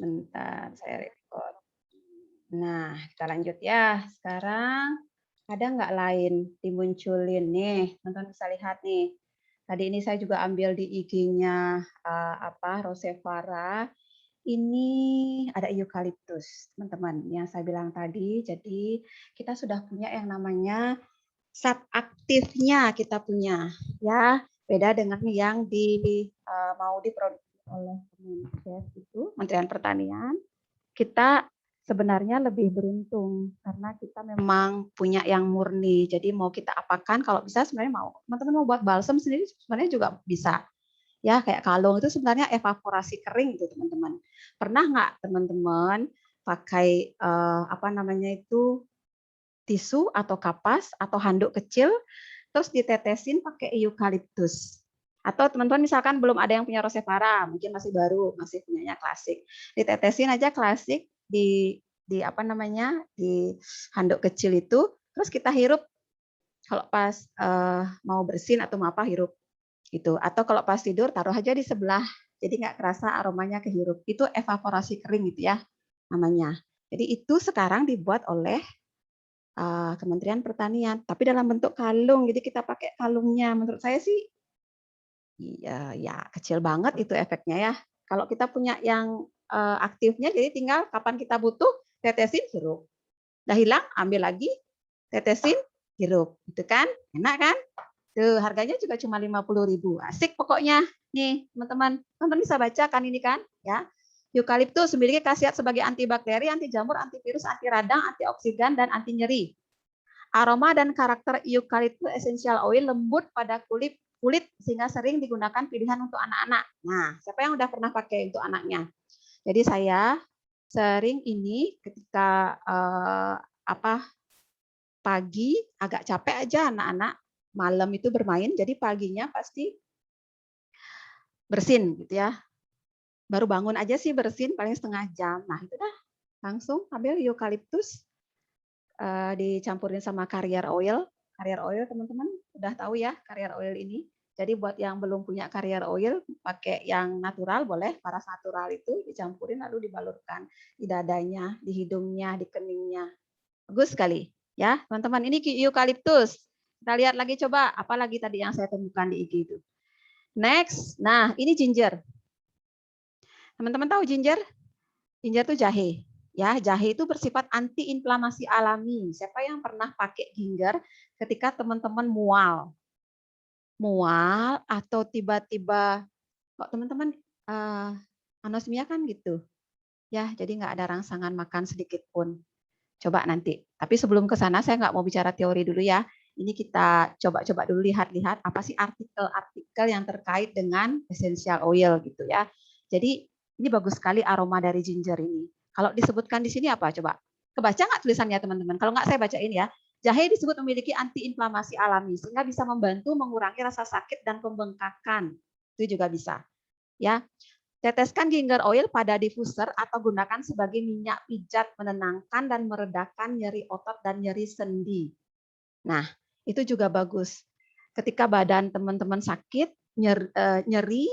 Bentar, saya record. Nah, kita lanjut ya. Sekarang ada nggak lain dimunculin nih? Teman-teman bisa lihat nih. Tadi ini saya juga ambil di IG-nya Rosevara. Ini ada eukaliptus, teman-teman. Yang saya bilang tadi. Jadi kita sudah punya yang namanya zat aktifnya kita punya, ya. Beda dengan yang mau diproduksi oleh Kemenkes itu, Kementerian Pertanian. Kita sebenarnya lebih beruntung karena kita memang punya yang murni. Jadi mau kita apakan kalau bisa sebenarnya mau. Teman-teman mau buat balsam sendiri sebenarnya juga bisa. Ya, kayak kalung itu sebenarnya evaporasi kering itu, teman-teman. Pernah nggak teman-teman pakai tisu atau kapas atau handuk kecil terus ditetesin pakai eukaliptus. Atau teman-teman misalkan belum ada yang punya Rosevara, mungkin masih baru, masih punyanya klasik. Ditetesin aja klasik di handuk kecil itu, terus kita hirup kalau pas mau bersin atau mau apa hirup gitu. Atau kalau pas tidur taruh aja di sebelah, jadi nggak kerasa aromanya kehirup. Itu evaporasi kering gitu ya namanya. Jadi itu sekarang dibuat oleh Kementerian Pertanian, tapi dalam bentuk kalung. Jadi kita pakai kalungnya. Menurut saya sih, ya kecil banget itu efeknya ya. Kalau kita punya yang aktifnya, jadi tinggal kapan kita butuh, tetesin, hirup. Udah hilang, ambil lagi, tetesin, hirup. Gitu kan? Enak kan? Tuh, harganya juga cuma 50.000. Asik pokoknya. Nih, teman-teman. Teman-teman bisa baca kan ini kan? Ya. Eukaliptus memiliki khasiat sebagai antibakteri, anti jamur, antivirus, anti radang, antioksidan, dan anti nyeri. Aroma dan karakter eukaliptus essential oil lembut pada kulit sehingga sering digunakan pilihan untuk anak-anak. Nah, siapa yang udah pernah pakai untuk anaknya? Jadi saya sering ini ketika pagi agak capek aja anak-anak malam itu bermain, jadi paginya pasti bersin gitu ya. Baru bangun aja sih bersin paling setengah jam. Nah, itu dah langsung ambil eukaliptus dicampurin sama carrier oil. Carrier oil teman-teman udah tahu ya carrier oil ini. Jadi buat yang belum punya carrier oil, pakai yang natural boleh, paras natural itu dicampurin lalu dibalurkan di dadanya, di hidungnya, di keningnya. Bagus sekali ya teman-teman. Ini eukaliptus. Kita lihat lagi coba, apa lagi tadi yang saya temukan di IG itu. Next, nah ini ginger. Teman-teman tahu ginger? Ginger itu jahe. Ya, jahe itu bersifat antiinflamasi alami. Siapa yang pernah pakai ginger ketika teman-teman mual? Mual atau tiba-tiba kok teman-teman anosmia kan gitu. Ya, jadi nggak ada rangsangan makan sedikit pun. Coba nanti. Tapi sebelum ke sana saya nggak mau bicara teori dulu ya. Ini kita coba-coba dulu lihat-lihat apa sih artikel-artikel yang terkait dengan essential oil gitu ya. Jadi ini bagus sekali aroma dari ginger ini. Kalau disebutkan di sini apa coba? Kebaca nggak tulisannya teman-teman? Kalau nggak saya bacain ya. Jahe disebut memiliki antiinflamasi alami sehingga bisa membantu mengurangi rasa sakit dan pembengkakan. Itu juga bisa. Ya, teteskan ginger oil pada diffuser atau gunakan sebagai minyak pijat menenangkan dan meredakan nyeri otot dan nyeri sendi. Nah, itu juga bagus. Ketika badan teman-teman sakit, nyeri,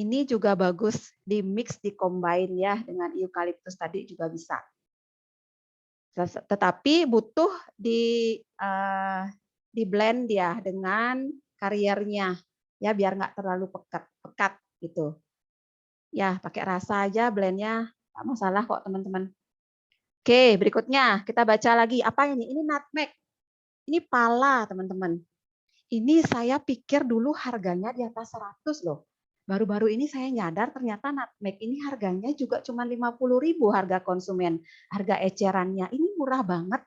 ini juga bagus di mix, di combine ya dengan eukaliptus tadi juga bisa. Tetapi butuh di blend ya dengan kariernya ya biar nggak terlalu pekat gitu. Ya, pakai rasa aja blendnya, nggak masalah kok teman-teman. Oke, berikutnya kita baca lagi. Apa ini? Ini nutmeg. Ini pala, teman-teman. Ini saya pikir dulu harganya di atas 100 loh. Baru-baru ini saya nyadar ternyata nutmeg ini harganya juga cuma 50.000 harga konsumen. Harga ecerannya ini murah banget.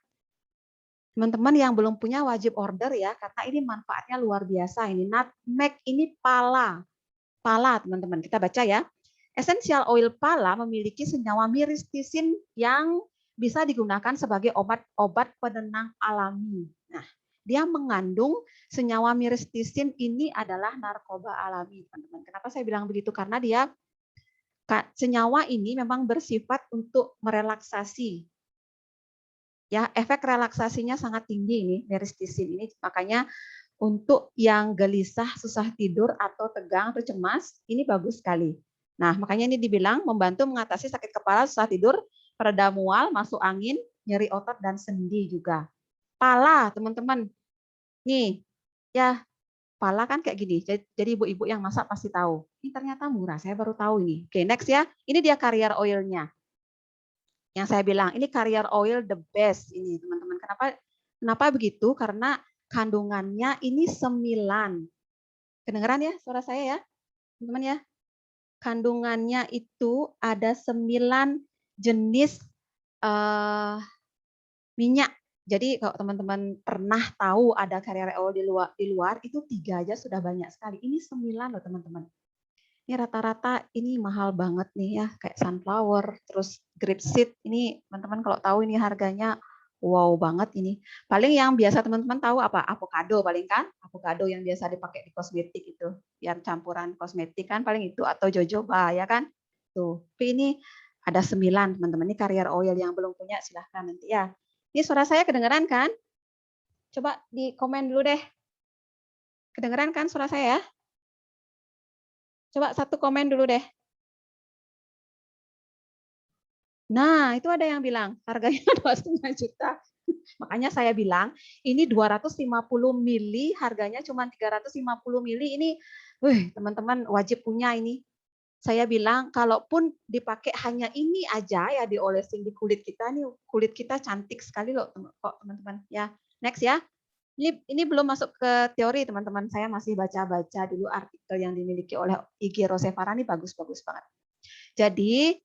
Teman-teman yang belum punya wajib order ya, karena ini manfaatnya luar biasa. Ini nutmeg ini pala. Pala, teman-teman. Kita baca ya. Essential oil pala memiliki senyawa myristicin yang bisa digunakan sebagai obat penenang alami. Nah, dia mengandung senyawa myristicin ini adalah narkoba alami, teman-teman. Kenapa saya bilang begitu? Karena dia senyawa ini memang bersifat untuk merelaksasi. Ya, efek relaksasinya sangat tinggi ini myristicin ini. Makanya untuk yang gelisah, susah tidur atau tegang atau cemas, ini bagus sekali. Nah, makanya ini dibilang membantu mengatasi sakit kepala, susah tidur, pereda mual, masuk angin, nyeri otot dan sendi juga. Pala, teman-teman. Nih, ya pala kan kayak gini. Jadi ibu-ibu yang masak pasti tahu. Ini ternyata murah, saya baru tahu ini. Oke, next ya. Ini dia carrier oil-nya. Yang saya bilang, ini carrier oil the best ini, teman-teman. Kenapa begitu? Karena kandungannya ini 9. Kedengeran ya suara saya ya, teman-teman ya? Kandungannya itu ada 9 jenis minyak. Jadi kalau teman-teman pernah tahu ada carrier oil di luar itu 3 aja sudah banyak sekali. Ini 9 loh teman-teman. Ini rata-rata ini mahal banget nih ya, kayak sunflower, terus grapeseed. Ini teman-teman kalau tahu ini harganya wow banget ini. Paling yang biasa teman-teman tahu apa? Avocado paling kan? Avocado yang biasa dipakai di kosmetik itu, yang campuran kosmetik kan paling itu, atau jojoba ya kan? Tuh. Tapi ini ada 9 teman-teman. Ini carrier oil, yang belum punya silahkan nanti ya. Ini suara saya kedengeran kan? Coba di komen dulu deh. Kedengeran kan suara saya ya? Coba satu komen dulu deh. Nah, itu ada yang bilang harganya 2,5 juta. Makanya saya bilang ini 250 mili harganya cuma 350 mili. Ini teman-teman wajib punya ini. Saya bilang kalaupun dipakai hanya ini aja ya, diolesin di kulit kita, nih kulit kita cantik sekali loh kok teman-teman ya. Next ya. Ini belum masuk ke teori teman-teman. Saya masih baca-baca dulu artikel yang dimiliki oleh IG Rosevara, ini bagus-bagus banget. Jadi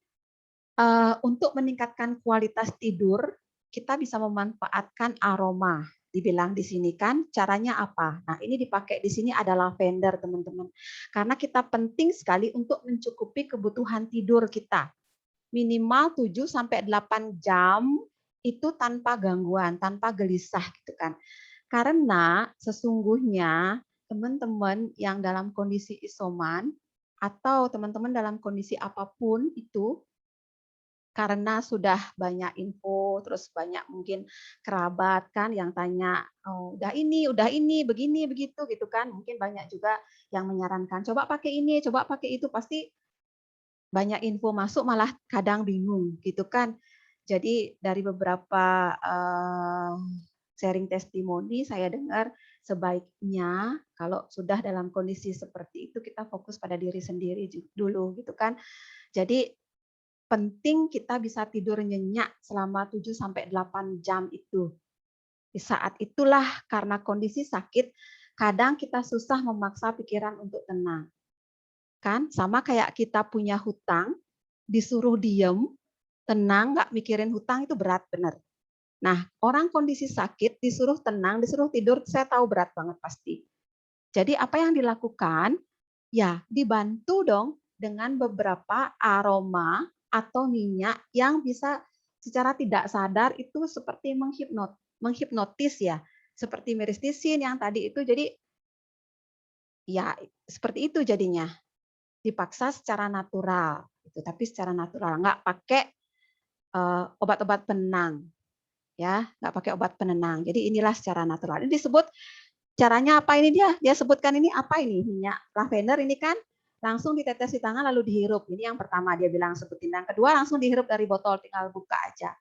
untuk meningkatkan kualitas tidur, kita bisa memanfaatkan aroma. Dibilang di sini kan caranya apa? Nah, ini dipakai di sini ada lavender, teman-teman. Karena kita penting sekali untuk mencukupi kebutuhan tidur kita. Minimal 7 sampai 8 jam itu tanpa gangguan, tanpa gelisah gitu kan. Karena sesungguhnya teman-teman yang dalam kondisi isoman atau teman-teman dalam kondisi apapun itu, karena sudah banyak info, terus banyak mungkin kerabat kan yang tanya, oh, udah ini, begini, begitu gitu kan. Mungkin banyak juga yang menyarankan, coba pakai ini, coba pakai itu, pasti banyak info masuk malah kadang bingung gitu kan. Jadi dari beberapa sharing testimoni saya dengar sebaiknya kalau sudah dalam kondisi seperti itu kita fokus pada diri sendiri dulu gitu kan. Jadi penting kita bisa tidur nyenyak selama 7 sampai 8 jam itu. Di saat itulah karena kondisi sakit, kadang kita susah memaksa pikiran untuk tenang. Kan sama kayak kita punya hutang, disuruh diem, tenang, nggak mikirin hutang itu berat bener. Nah, orang kondisi sakit disuruh tenang, disuruh tidur, saya tahu berat banget pasti. Jadi apa yang dilakukan? Ya, dibantu dong dengan beberapa aroma atau minyak yang bisa secara tidak sadar itu seperti menghipnotis ya. Seperti miristisin yang tadi itu, jadi ya seperti itu jadinya. Dipaksa secara natural, gitu. Tapi secara natural, nggak pakai obat-obat penenang, ya, nggak pakai obat penenang. Jadi inilah secara natural. Ini disebut caranya apa ini dia sebutkan ini apa ini minyak lavender ini kan langsung ditetes di tangan lalu dihirup. Ini yang pertama dia bilang sebutin. Yang kedua langsung dihirup dari botol, tinggal buka aja.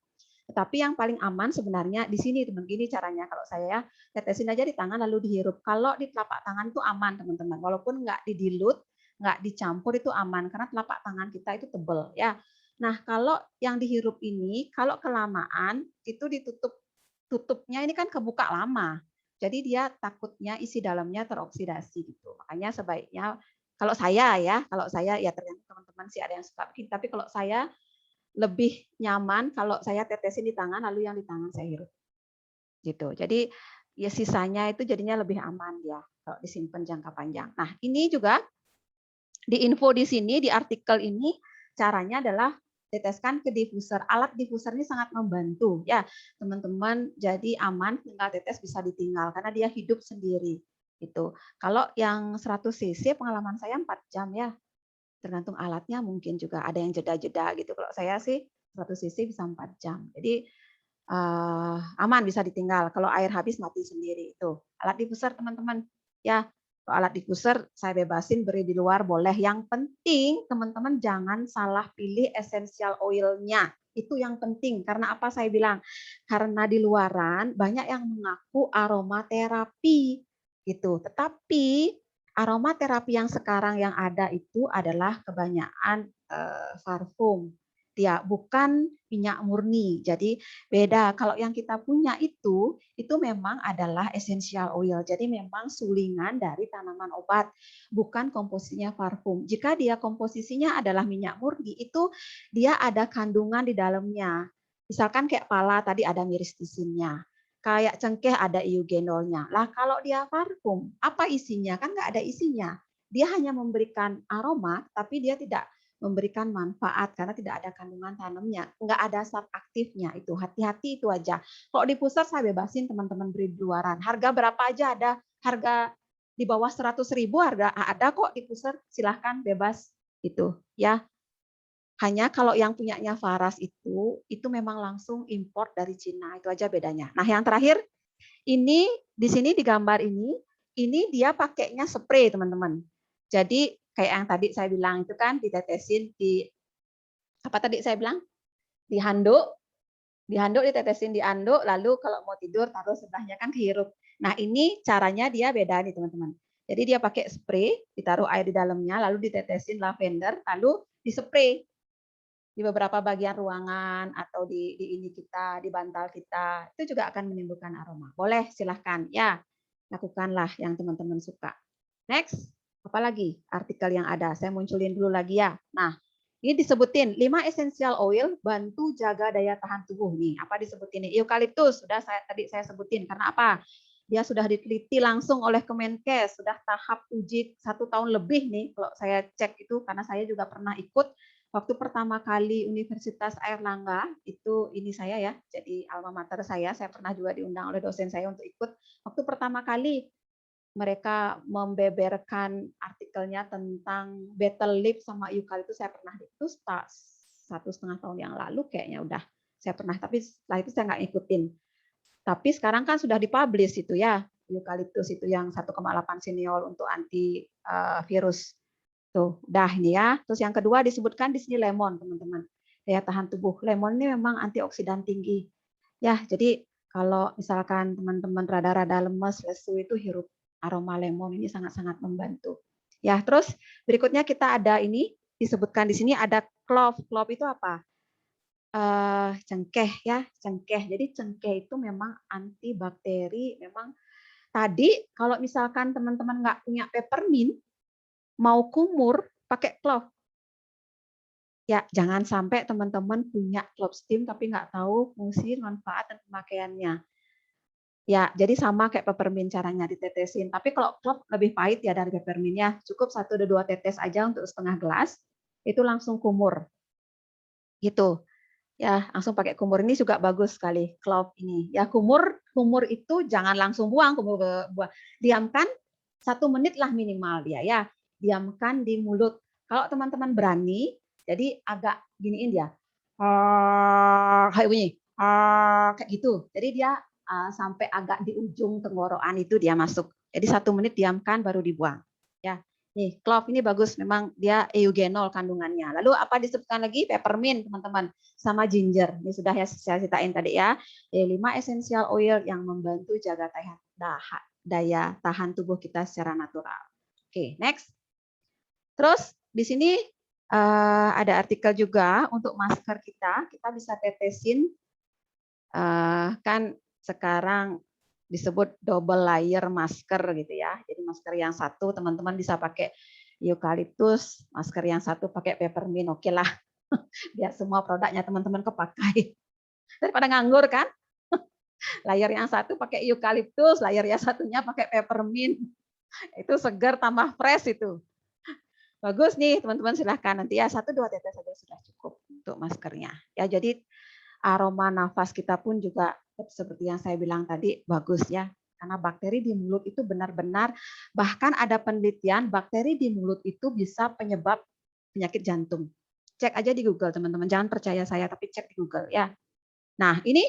Tetapi yang paling aman sebenarnya di sini teman, gini caranya kalau saya tetesin aja di tangan lalu dihirup. Kalau di telapak tangan itu aman teman-teman, walaupun nggak didilut, nggak dicampur itu aman karena telapak tangan kita itu tebal ya. Nah kalau yang dihirup ini kalau kelamaan itu tutupnya ini kan kebuka lama, jadi dia takutnya isi dalamnya teroksidasi gitu. Makanya sebaiknya kalau saya ya tergantung teman-teman sih ada yang suka bikin, tapi kalau saya lebih nyaman kalau saya tetesin di tangan lalu yang di tangan saya hirup. Gitu. Jadi ya sisanya itu jadinya lebih aman ya kalau disimpan jangka panjang. Nah, ini juga di info di sini di artikel ini caranya adalah teteskan ke diffuser. Alat diffuser ini sangat membantu ya, teman-teman, jadi aman tinggal tetes bisa ditinggal karena dia hidup sendiri gitu. Kalau yang 100 cc pengalaman saya 4 jam ya. Tergantung alatnya mungkin juga ada yang jeda-jeda gitu. Kalau saya sih 100 cc bisa 4 jam. Jadi aman bisa ditinggal. Kalau air habis mati sendiri itu. Alat diffuser teman-teman ya. Kalau alat diffuser saya bebasin beri di luar boleh. Yang penting teman-teman jangan salah pilih essential oil-nya. Itu yang penting. Karena apa saya bilang? Karena di luaran banyak yang mengaku aromaterapi gitu. Tetapi aromaterapi yang sekarang yang ada itu adalah kebanyakan parfum. Dia bukan minyak murni. Jadi beda. Kalau yang kita punya itu memang adalah essential oil. Jadi memang sulingan dari tanaman obat, bukan komposisinya parfum. Jika dia komposisinya adalah minyak murni, itu dia ada kandungan di dalamnya. Misalkan kayak pala tadi ada miristisinnya. Kayak cengkeh ada eugenolnya. Lah kalau dia parfum, apa isinya? Kan nggak ada isinya. Dia hanya memberikan aroma, tapi dia tidak memberikan manfaat karena tidak ada kandungan tanamnya, nggak ada zat aktifnya itu. Hati-hati itu aja. Kalau di pusat saya bebasin teman-teman beli di luaran. Harga berapa aja ada, harga di bawah 100.000 harga ada kok di pusat, silahkan bebas itu ya. Hanya kalau yang punyanya Faras itu memang langsung import dari Cina, itu aja bedanya. Nah yang terakhir ini di sini di gambar ini dia pakainya spray teman-teman. Jadi kayak yang tadi saya bilang itu kan ditetesin di apa tadi saya bilang di handuk ditetesin di anduk, lalu kalau mau tidur taruh sebelahnya kan kehirup. Nah ini caranya dia beda nih teman-teman. Jadi dia pakai spray, ditaruh air di dalamnya, lalu ditetesin lavender, lalu dispray di beberapa bagian ruangan atau di ini kita, di bantal kita, itu juga akan menimbulkan aroma. Boleh silahkan ya, lakukanlah yang teman-teman suka. Next, apa lagi artikel yang ada? Saya munculin dulu lagi ya. Nah, ini disebutin 5 essential oil bantu jaga daya tahan tubuh nih. Apa disebutin ini? Eukaliptus sudah tadi saya sebutin. Karena apa? Dia sudah diteliti langsung oleh Kemenkes, sudah tahap uji 1 tahun lebih nih. Kalau saya cek itu karena saya juga pernah ikut waktu pertama kali Universitas Airlangga itu ini saya ya, jadi alma mater saya pernah juga diundang oleh dosen saya untuk ikut. Waktu pertama kali mereka membeberkan artikelnya tentang betel leaf sama eukaliptus, saya pernah itu 1,5 tahun yang lalu kayaknya udah saya pernah, tapi setelah itu saya nggak ikutin. Tapi sekarang kan sudah dipublish itu ya, eukaliptus itu yang 1,8 siniol untuk anti virus. Tuh, udah ini ya. Terus yang kedua disebutkan di sini lemon, teman-teman. Daya tahan tubuh. Lemon ini memang antioksidan tinggi. Ya, jadi kalau misalkan teman-teman rada-rada lemes, lesu itu hirup aroma lemon ini sangat-sangat membantu. Ya, terus berikutnya kita ada ini disebutkan di sini ada clove. Clove itu apa? Cengkeh ya, cengkeh. Jadi cengkeh itu memang antibakteri. Memang tadi kalau misalkan teman-teman nggak punya peppermint, mau kumur pakai clove. Ya, jangan sampai teman-teman punya clove steam tapi nggak tahu fungsi, manfaat, dan pemakaiannya. Ya, jadi sama kayak peppermint caranya ditetesin. Tapi kalau clove lebih pahit ya dari peppermintnya. Cukup 1-2 tetes aja untuk setengah gelas, itu langsung kumur. Gitu. Ya, langsung pakai kumur ini juga bagus sekali clove ini. Ya, kumur itu jangan langsung buang, kumur buang. Diamkan 1 menit lah minimal dia ya. Diamkan di mulut. Kalau teman-teman berani, jadi agak giniin dia. Kayak bunyi. Kayak gitu. Jadi dia sampai agak di ujung tenggorokan itu dia masuk. Jadi 1 menit diamkan baru dibuang. Ya. Nih, clove ini bagus, memang dia eugenol kandungannya. Lalu apa disebutkan lagi? Peppermint, teman-teman, sama ginger. Ini sudah ya saya ceritain tadi ya. 5 essential oil yang membantu jaga daya tahan tubuh kita secara natural. Oke, next. Terus di sini ada artikel juga untuk masker kita bisa tetesin kan sekarang disebut double layer masker gitu ya. Jadi masker yang satu teman-teman bisa pakai eukaliptus, masker yang satu pakai peppermint. Oke lah, biar semua produknya teman-teman kepakai. Daripada nganggur kan? Layer yang satu pakai eukaliptus, layer yang satunya pakai peppermint. Itu segar tambah fresh itu. Bagus nih teman-teman, silahkan nanti ya 1-2 tetes saja sudah cukup untuk maskernya. Ya jadi aroma nafas kita pun juga seperti yang saya bilang tadi bagus ya. Karena bakteri di mulut itu benar-benar, bahkan ada penelitian bakteri di mulut itu bisa penyebab penyakit jantung. Cek aja di Google teman-teman, jangan percaya saya tapi cek di Google ya. Nah ini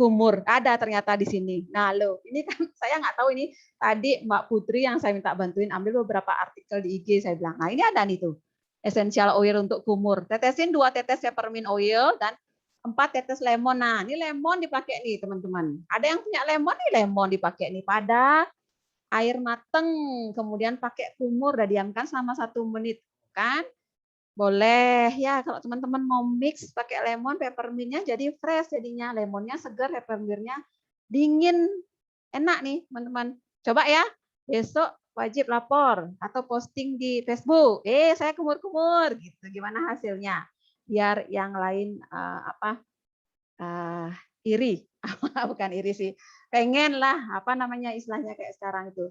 kumur. Ada ternyata di sini. Nah, loh, ini kan saya nggak tahu ini tadi Mbak Putri yang saya minta bantuin ambil beberapa artikel di IG, saya bilang, nah ini ada nih tuh. Essential oil untuk kumur. Tetesin 2 tetes peppermint oil dan 4 tetes lemon. Nah, ini lemon dipakai nih, teman-teman. Ada yang punya lemon nih, lemon dipakai nih pada air mateng, kemudian pakai kumur, udah diamkan selama 1 menit, kan? Boleh ya, kalau teman-teman mau mix pakai lemon, peppermintnya jadi fresh jadinya, lemonnya segar, peppermintnya dingin, enak nih teman-teman. Coba ya, besok wajib lapor atau posting di Facebook. Saya kumur-kumur gitu. Gimana hasilnya? Biar yang lain iri, bukan iri sih. Pengen lah, apa namanya istilahnya kayak sekarang itu.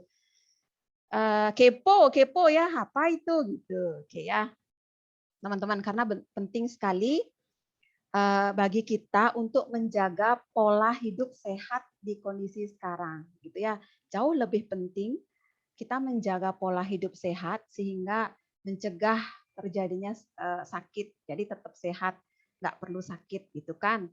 Kepo ya, apa itu gitu. Oke ya. Teman-teman, karena penting sekali bagi kita untuk menjaga pola hidup sehat di kondisi sekarang, gitu ya. Jauh lebih penting kita menjaga pola hidup sehat sehingga mencegah terjadinya sakit. Jadi tetap sehat, nggak perlu sakit, gitu kan?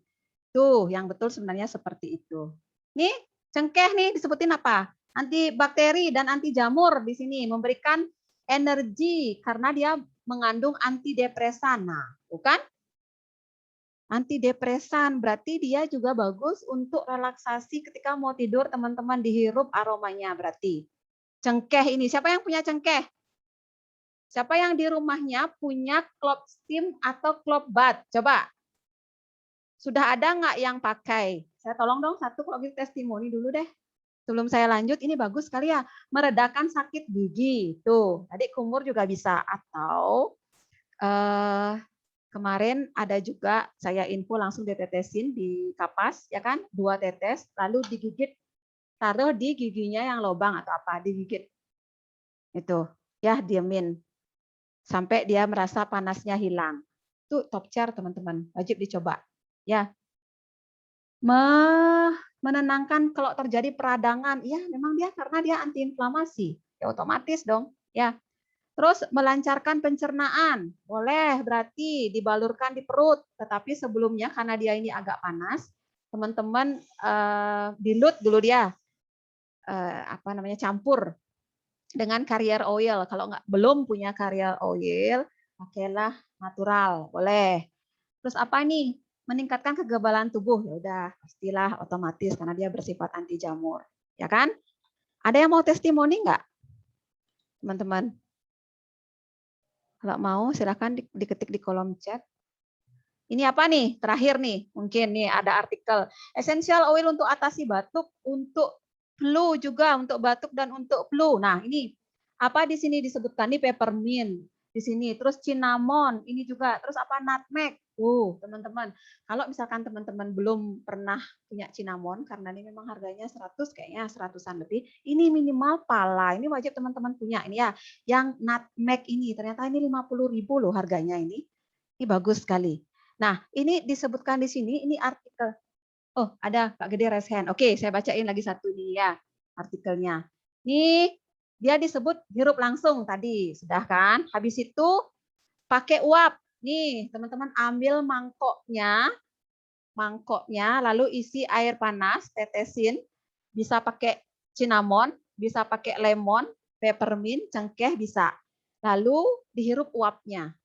Tuh, yang betul sebenarnya seperti itu. Nih, cengkeh nih disebutin apa? Antibakteri dan anti jamur di sini, memberikan energi karena dia mengandung antidepresan. Nah, bukan? Antidepresan berarti dia juga bagus untuk relaksasi ketika mau tidur, teman-teman dihirup aromanya berarti. Cengkeh ini, siapa yang punya cengkeh? Siapa yang di rumahnya punya clove steam atau clove bath? Coba. Sudah ada nggak yang pakai? Saya tolong dong satu kalau gitu testimoni dulu deh. Sebelum saya lanjut, ini bagus sekali ya, meredakan sakit gigi. Tuh, tadi kumur juga bisa. Atau kemarin ada juga saya info langsung ditetesin di kapas, ya kan? 2 tetes, lalu digigit, taruh di giginya yang lubang atau apa, digigit. Itu, ya diemin. Sampai dia merasa panasnya hilang. Itu top chair teman-teman, wajib dicoba. Ya, menenangkan kalau terjadi peradangan. Ya, memang dia karena dia antiinflamasi. Ya otomatis dong, ya. Terus melancarkan pencernaan. Boleh berarti dibalurkan di perut, tetapi sebelumnya karena dia ini agak panas, teman-teman dilut dulu dia campur dengan carrier oil. Kalau belum punya carrier oil, pakailah natural, boleh. Terus apa nih? Meningkatkan kekebalan tubuh. Ya udah, pastilah otomatis karena dia bersifat anti jamur, ya kan? Ada yang mau testimoni nggak, teman-teman? Kalau mau silahkan diketik di kolom chat. Ini apa nih? Terakhir nih, mungkin nih ada artikel. Essential oil untuk atasi batuk, untuk flu juga, untuk batuk dan untuk flu. Nah, ini apa di sini disebutkan nih peppermint di sini, terus cinnamon, ini juga, terus apa nutmeg. Teman-teman, kalau misalkan teman-teman belum pernah punya cinnamon karena ini memang harganya 100 kayaknya 100-an lebih, ini minimal pala, ini wajib teman-teman punya ini ya. Yang nutmeg ini ternyata ini 50.000 loh harganya ini. Ini bagus sekali. Nah, ini disebutkan di sini, ini artikel. Oh, ada Pak Gede raise hand. Oke, saya bacain lagi satu nih ya artikelnya. Nih, dia disebut hirup langsung tadi, sudah kan? Habis itu pakai uap. Nih, teman-teman ambil mangkoknya, lalu isi air panas, tetesin. Bisa pakai cinnamon, bisa pakai lemon, peppermint, cengkeh bisa. Lalu dihirup uapnya.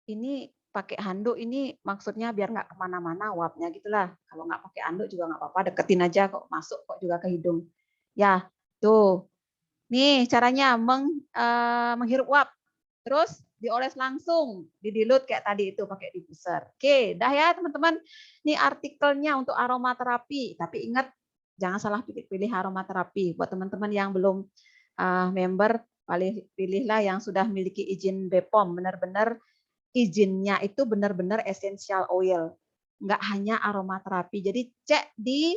Ini pakai handuk ini maksudnya biar nggak kemana-mana uapnya gitulah. Kalau nggak pakai handuk juga nggak apa-apa, deketin aja kok masuk kok juga ke hidung. Ya, tuh. Nih caranya menghirup uap. Terus dioles langsung, didilut kayak tadi itu pakai diffuser. Oke, dah ya teman-teman. Ini artikelnya untuk aromaterapi. Tapi ingat jangan salah pilih aromaterapi. Buat teman-teman yang belum member, pilihlah yang sudah memiliki izin BPOM. Benar-benar izinnya itu benar-benar essential oil, nggak hanya aromaterapi. Jadi cek di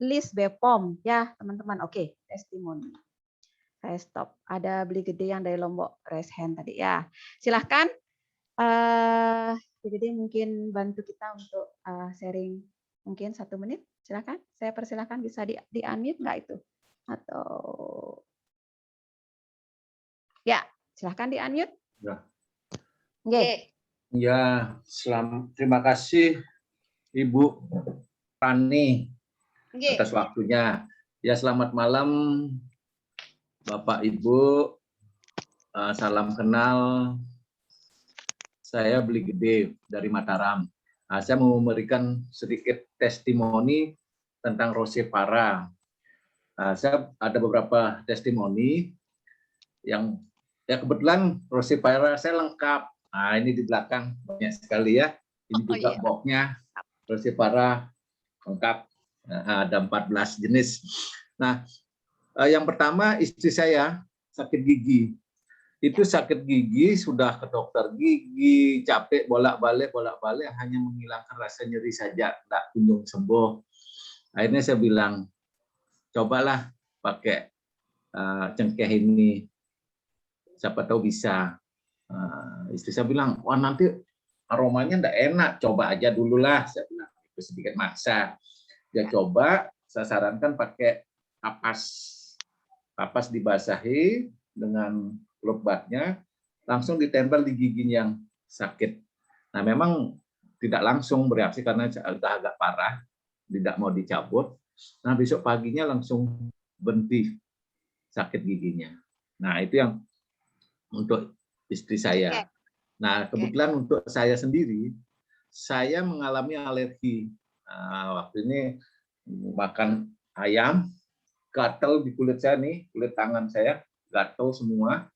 list BPOM ya teman-teman. Oke, testimoni. Saya stop. Ada Beli Gede yang dari Lombok raise hand tadi ya. Silahkan Beli Gede mungkin bantu kita untuk sharing mungkin 1 menit. Silahkan. Saya persilahkan bisa di unmute nggak itu? Atau ya silahkan di unmute. Ya. Okay. Ya, terima kasih Ibu Rani Nggih. atas waktunya. Ya, selamat malam Bapak Ibu. Salam kenal. Saya Beli Gede dari Mataram. Saya mau memberikan sedikit testimoni tentang Rose Para. Saya ada beberapa testimoni yang ya kebetulan Rose Para saya lengkap. Nah, ini di belakang banyak sekali ya. Ini juga boxnya Rose Para lengkap. Ada 14 jenis. Nah, yang pertama istri saya sakit gigi. Itu sakit gigi, sudah ke dokter gigi, capek bolak-balik, hanya menghilangkan rasa nyeri saja, tidak kunjung sembuh. Akhirnya saya bilang, cobalah pakai cengkeh ini, siapa tahu bisa. Istri saya bilang, wah nanti aromanya tidak enak, coba aja dulu lah. Saya bilang, itu sedikit maksa. Dia coba, saya sarankan pakai kapas dibasahi dengan batnya, langsung ditempel di giginya yang sakit. Nah, memang tidak langsung bereaksi karena sudah agak parah, tidak mau dicabut. Nah, besok paginya langsung berhenti sakit giginya. Nah, itu yang untuk istri saya. Nah, kebetulan untuk saya sendiri, saya mengalami alergi. Waktu ini makan ayam, gatal di kulit saya nih, kulit tangan saya gatal semua.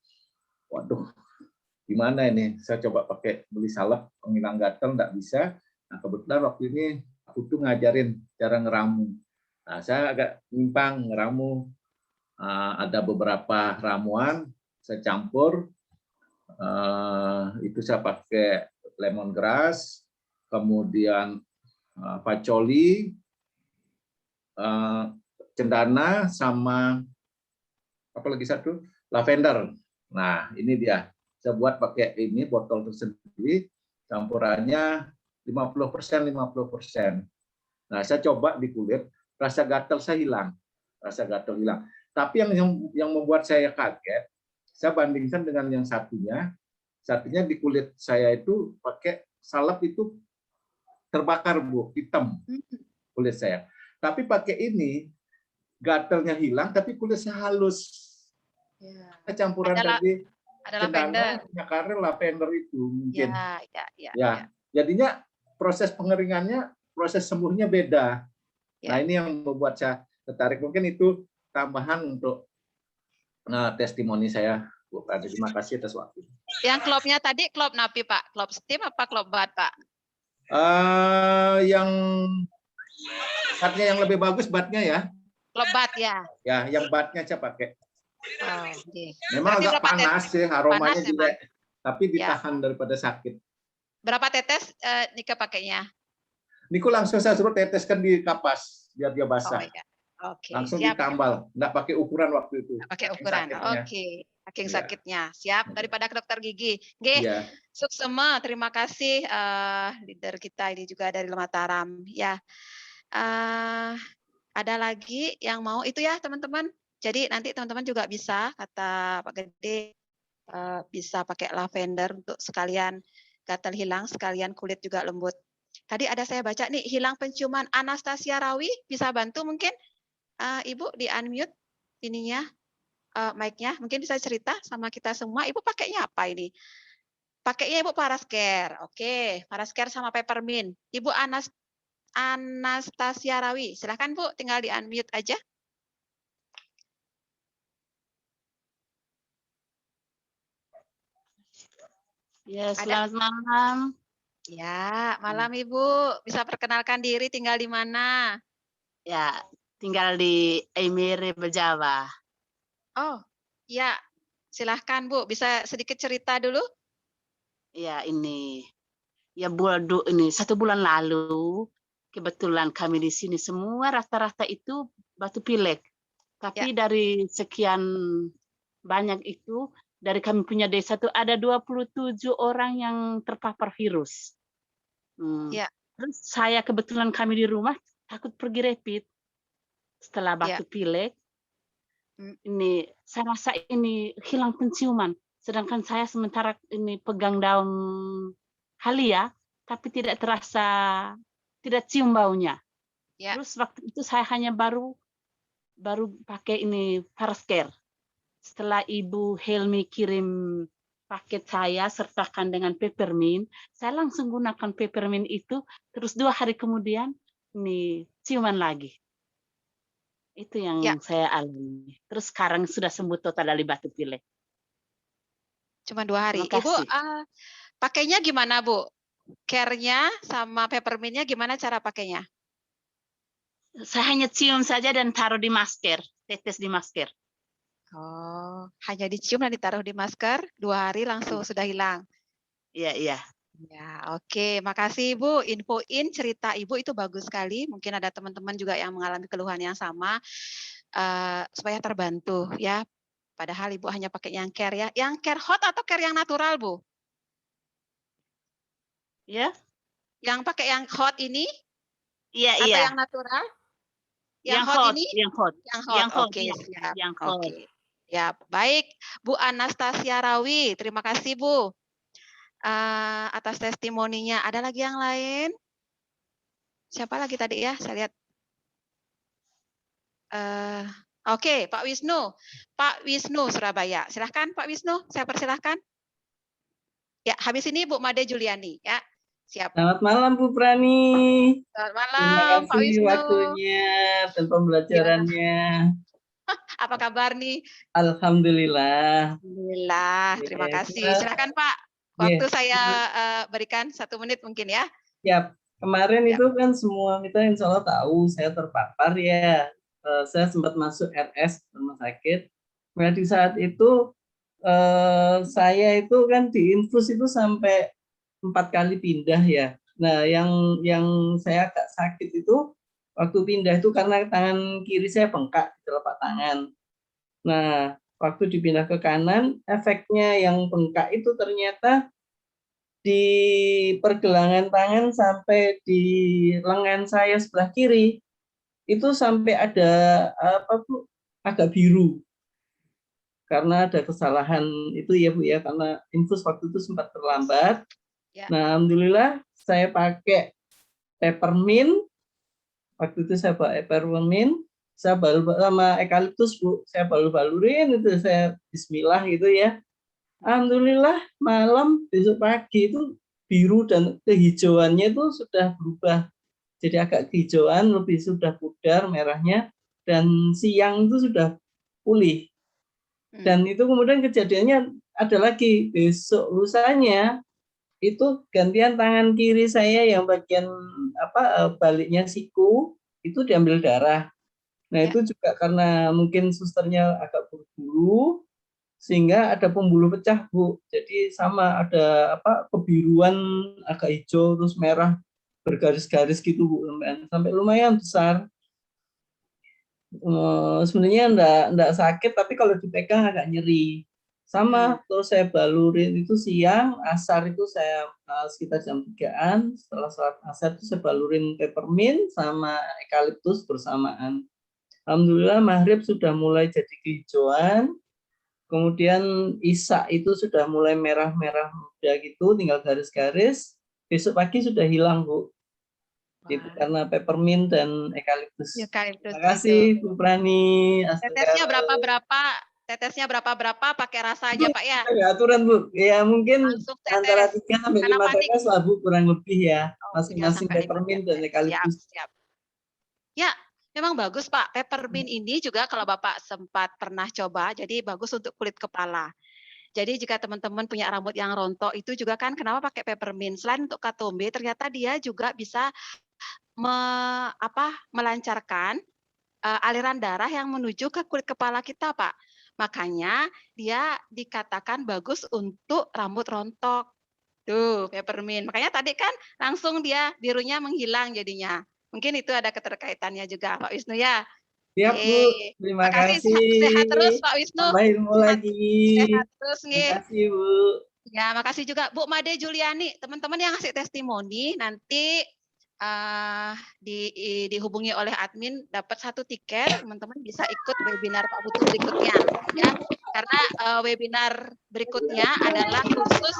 Waduh, gimana ini? Saya coba beli salep penghilang gatal, nggak bisa. Nah, kebetulan waktu ini aku tuh ngajarin cara ngeramu. Nah, saya agak nyimpang ngeramu. Ada beberapa ramuan, saya campur. Itu saya pakai lemongrass, kemudian pacoli, cendana, sama apa lagi satu? Lavender. Nah, ini dia. Saya buat pakai ini botol tersendiri, campurannya 50%. Nah, saya coba di kulit, rasa gatal saya hilang. Tapi yang membuat saya kaget, saya bandingkan dengan yang satunya. Satunya di kulit saya itu pakai salep itu terbakar, Bu, hitam kulit saya. Tapi pakai ini gatalnya hilang, tapi kulit saya halus. Campuran tadi cendana, nyakar, lavender itu mungkin. Ya, jadinya proses pengeringannya, proses sembuhnya beda. Nah, ini yang membuat saya tertarik. Mungkin itu tambahan untuk testimoni saya. Bu, terima kasih atas waktu. Yang klopnya tadi klop napi, Pak? Klop steam apa klop bat, Pak? Yang batnya yang lebih bagus batnya ya. Klop bat ya. Ya, yang batnya saya pakai. Okay. Memang berarti agak panas sih, aromanya juga, tapi ditahan daripada sakit. Berapa tetes Nika pakainya? Niku langsung saya suruh teteskan di kapas biar dia basah. Langsung ditambal, nggak pakai ukuran waktu itu. Pakai ukuran, saking sakitnya. Siap, daripada ke dokter gigi. Suksema, terima kasih leader kita ini juga dari Mataram. Ya, ada lagi yang mau itu ya teman-teman. Jadi nanti teman-teman juga bisa, kata Pak Gede, bisa pakai lavender untuk sekalian gatal hilang, sekalian kulit juga lembut. Tadi ada saya baca nih, hilang penciuman Anastasia Rawi, bisa bantu mungkin Ibu di unmute ininya, mic-nya, mungkin bisa cerita sama kita semua, Ibu pakainya apa ini? Pakainya Ibu Parascare, oke, Parascare sama Peppermint. Ibu Anastasia Rawi, silahkan Bu, tinggal di unmute aja. Ya, selamat malam. Ya, malam Ibu. Bisa perkenalkan diri, tinggal di mana? Ya, tinggal di Emiri, Bejawa. Oh, ya. Silahkan Bu, bisa sedikit cerita dulu? Ya, ini. Ya, ini 1 bulan lalu, kebetulan kami di sini semua rata-rata itu batu pilek. Tapi dari sekian banyak itu, dari kami punya desa itu ada 27 orang yang terpapar virus. Terus saya kebetulan kami di rumah takut pergi rapid setelah batu pilek. Ini saya rasa ini hilang penciuman. Sedangkan saya sementara ini pegang daun halia, tapi tidak terasa, tidak cium baunya. Ya. Terus waktu itu saya hanya baru pakai ini Parascare. Setelah Ibu Helmi kirim paket saya sertakan dengan peppermint, saya langsung gunakan peppermint itu, terus 2 hari kemudian ini ciuman lagi. Itu yang Ya. saya alami. Terus sekarang sudah sembuh total dari batuk pilek. Cuma 2 hari. Terima Ibu kasih. pakainya gimana, Bu? Care-nya sama peppermint-nya gimana cara pakainya? Saya hanya cium saja dan taruh di masker, tetes di masker. Oh, hanya dicium dan ditaruh di masker, 2 hari langsung sudah hilang. Iya, iya. Ya, oke. Makasih Ibu, infoin cerita Ibu itu bagus sekali. Mungkin ada teman-teman juga yang mengalami keluhan yang sama, supaya terbantu ya. Padahal Ibu hanya pakai yang care ya. Yang care hot atau care yang natural, Bu? Ya, Yang pakai yang hot ini iya, atau iya. yang natural? Yang Yang hot hot, ini? yang hot. Yang hot, Yang hot, oke iya. siap. Yang hot. Oke. Ya, baik. Bu Anastasia Rawi, terima kasih Bu. Atas testimoninya. Ada lagi yang lain? Siapa lagi tadi ya? Saya lihat. Oke, Pak Wisnu. Pak Wisnu Surabaya. Silahkan Pak Wisnu, saya persilahkan. Ya, habis ini Bu Made Juliani. Ya, siap. Selamat malam Bu Prani. Selamat Terima malam Pak kasih Wisnu. waktunya dan pembelajarannya. Apa kabar nih? Alhamdulillah. Alhamdulillah, terima Ya, kasih. Silakan Pak. Waktu saya berikan 1 menit mungkin ya. Siap. Kemarin Ya. itu kan semua kita insya Allah tahu saya terpapar ya. Saya sempat masuk RS rumah sakit. Nah di saat itu saya itu kan diinfus itu sampai 4 kali pindah ya. Nah yang saya agak sakit itu waktu pindah itu karena tangan kiri saya bengkak di telapak tangan. Nah waktu dipindah ke kanan, efeknya yang bengkak itu ternyata di pergelangan tangan sampai di lengan saya sebelah kiri itu sampai ada apa Bu, agak biru karena ada kesalahan itu ya Bu ya, karena infus waktu itu sempat terlambat. Ya. Nah alhamdulillah saya pakai peppermint, waktu itu saya pakai peppermint, saya balu sama eukaliptus Bu, saya balurin itu, saya bismillah gitu ya. Alhamdulillah malam besok pagi itu biru dan kehijauannya itu sudah berubah jadi agak kehijauan, lebih sudah pudar merahnya, dan siang itu sudah pulih. Dan itu kemudian kejadiannya ada lagi besok lusanya itu gantian tangan kiri saya yang bagian baliknya siku itu diambil darah. Nah Ya. itu juga karena mungkin susternya agak buru-buru sehingga ada pembuluh pecah Bu. Jadi sama ada kebiruan agak hijau terus merah bergaris-garis gitu Bu, sampai lumayan besar. Sebenarnya enggak sakit tapi kalau dipegang agak nyeri. Sama terus saya balurin itu siang, asar itu saya sekitar jam 3-an, setelah sholat asar itu saya balurin peppermint sama eukaliptus bersamaan. Alhamdulillah maghrib sudah mulai jadi kehijauan. Kemudian isak itu sudah mulai merah-merah muda gitu, tinggal garis-garis. Besok pagi sudah hilang Bu. Itu karena peppermint dan eukaliptus. Eukaliptus Terima kasih itu. Bu Prani. Tetesnya berapa-berapa? Tetesnya berapa-berapa pakai rasa aja Pak ya? Ada aturan Bu. Ya mungkin Langsung tetes. antara 3 sampai Karena 5 panik. tetes lah Bu, kurang lebih ya. Oh, 3 Masing-masing sampai 5 peppermint dan tetes. eukaliptus. Siap. Ya, memang bagus Pak. Peppermint ini juga kalau Bapak sempat pernah coba, jadi bagus untuk kulit kepala. Jadi jika teman-teman punya rambut yang rontok itu juga kan kenapa pakai peppermint? Selain untuk katombe, ternyata dia juga bisa melancarkan aliran darah yang menuju ke kulit kepala kita, Pak. Makanya dia dikatakan bagus untuk rambut rontok. Tuh, peppermint. Makanya tadi kan langsung dia birunya menghilang jadinya. Mungkin itu ada keterkaitannya juga, Pak Wisnu ya. Siap Bu, terima Makasih, kasih. sehat terus Pak Wisnu. Tambah ilmu lagi. Sehat terus Terima nggih. kasih Bu. Ya, makasih juga Bu Made Juliani. Teman-teman yang ngasih testimoni nanti dihubungi oleh admin dapat 1 tiket, teman-teman bisa ikut webinar Pak Putu berikutnya ya. Karena webinar berikutnya adalah khusus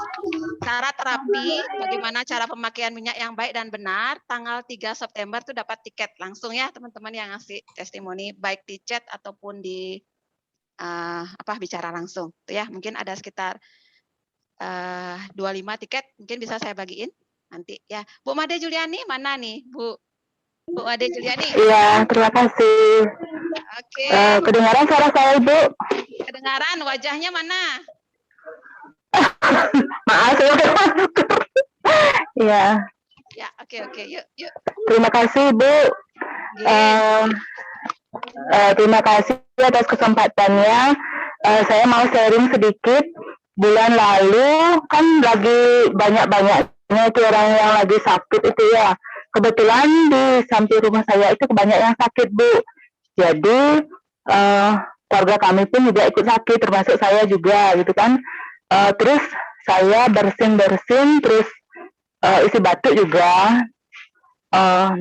cara terapi, bagaimana cara pemakaian minyak yang baik dan benar. Tanggal 3 September tuh dapat tiket langsung ya teman-teman yang ngasih testimoni, baik di chat ataupun di bicara langsung. Tuh ya, mungkin ada sekitar 25 tiket, mungkin bisa saya bagiin nanti ya. Bu Made Juliani mana nih, Bu Made Juliani? Iya, terima kasih. Oke. Kedengaran suara saya, Ibu? Kedengaran, wajahnya mana? Maaf, saya udah masuk. Iya. Ya, oke. Yuk. Terima kasih, Bu. Terima kasih atas kesempatannya. Saya mau sharing sedikit. Bulan lalu kan lagi banyak-banyaknya itu orang yang lagi sakit itu ya. Kebetulan di samping rumah saya itu banyak yang sakit, Bu. Jadi keluarga kami pun juga ikut sakit, termasuk saya juga gitu kan. Terus saya bersin-bersin, terus isi batuk juga.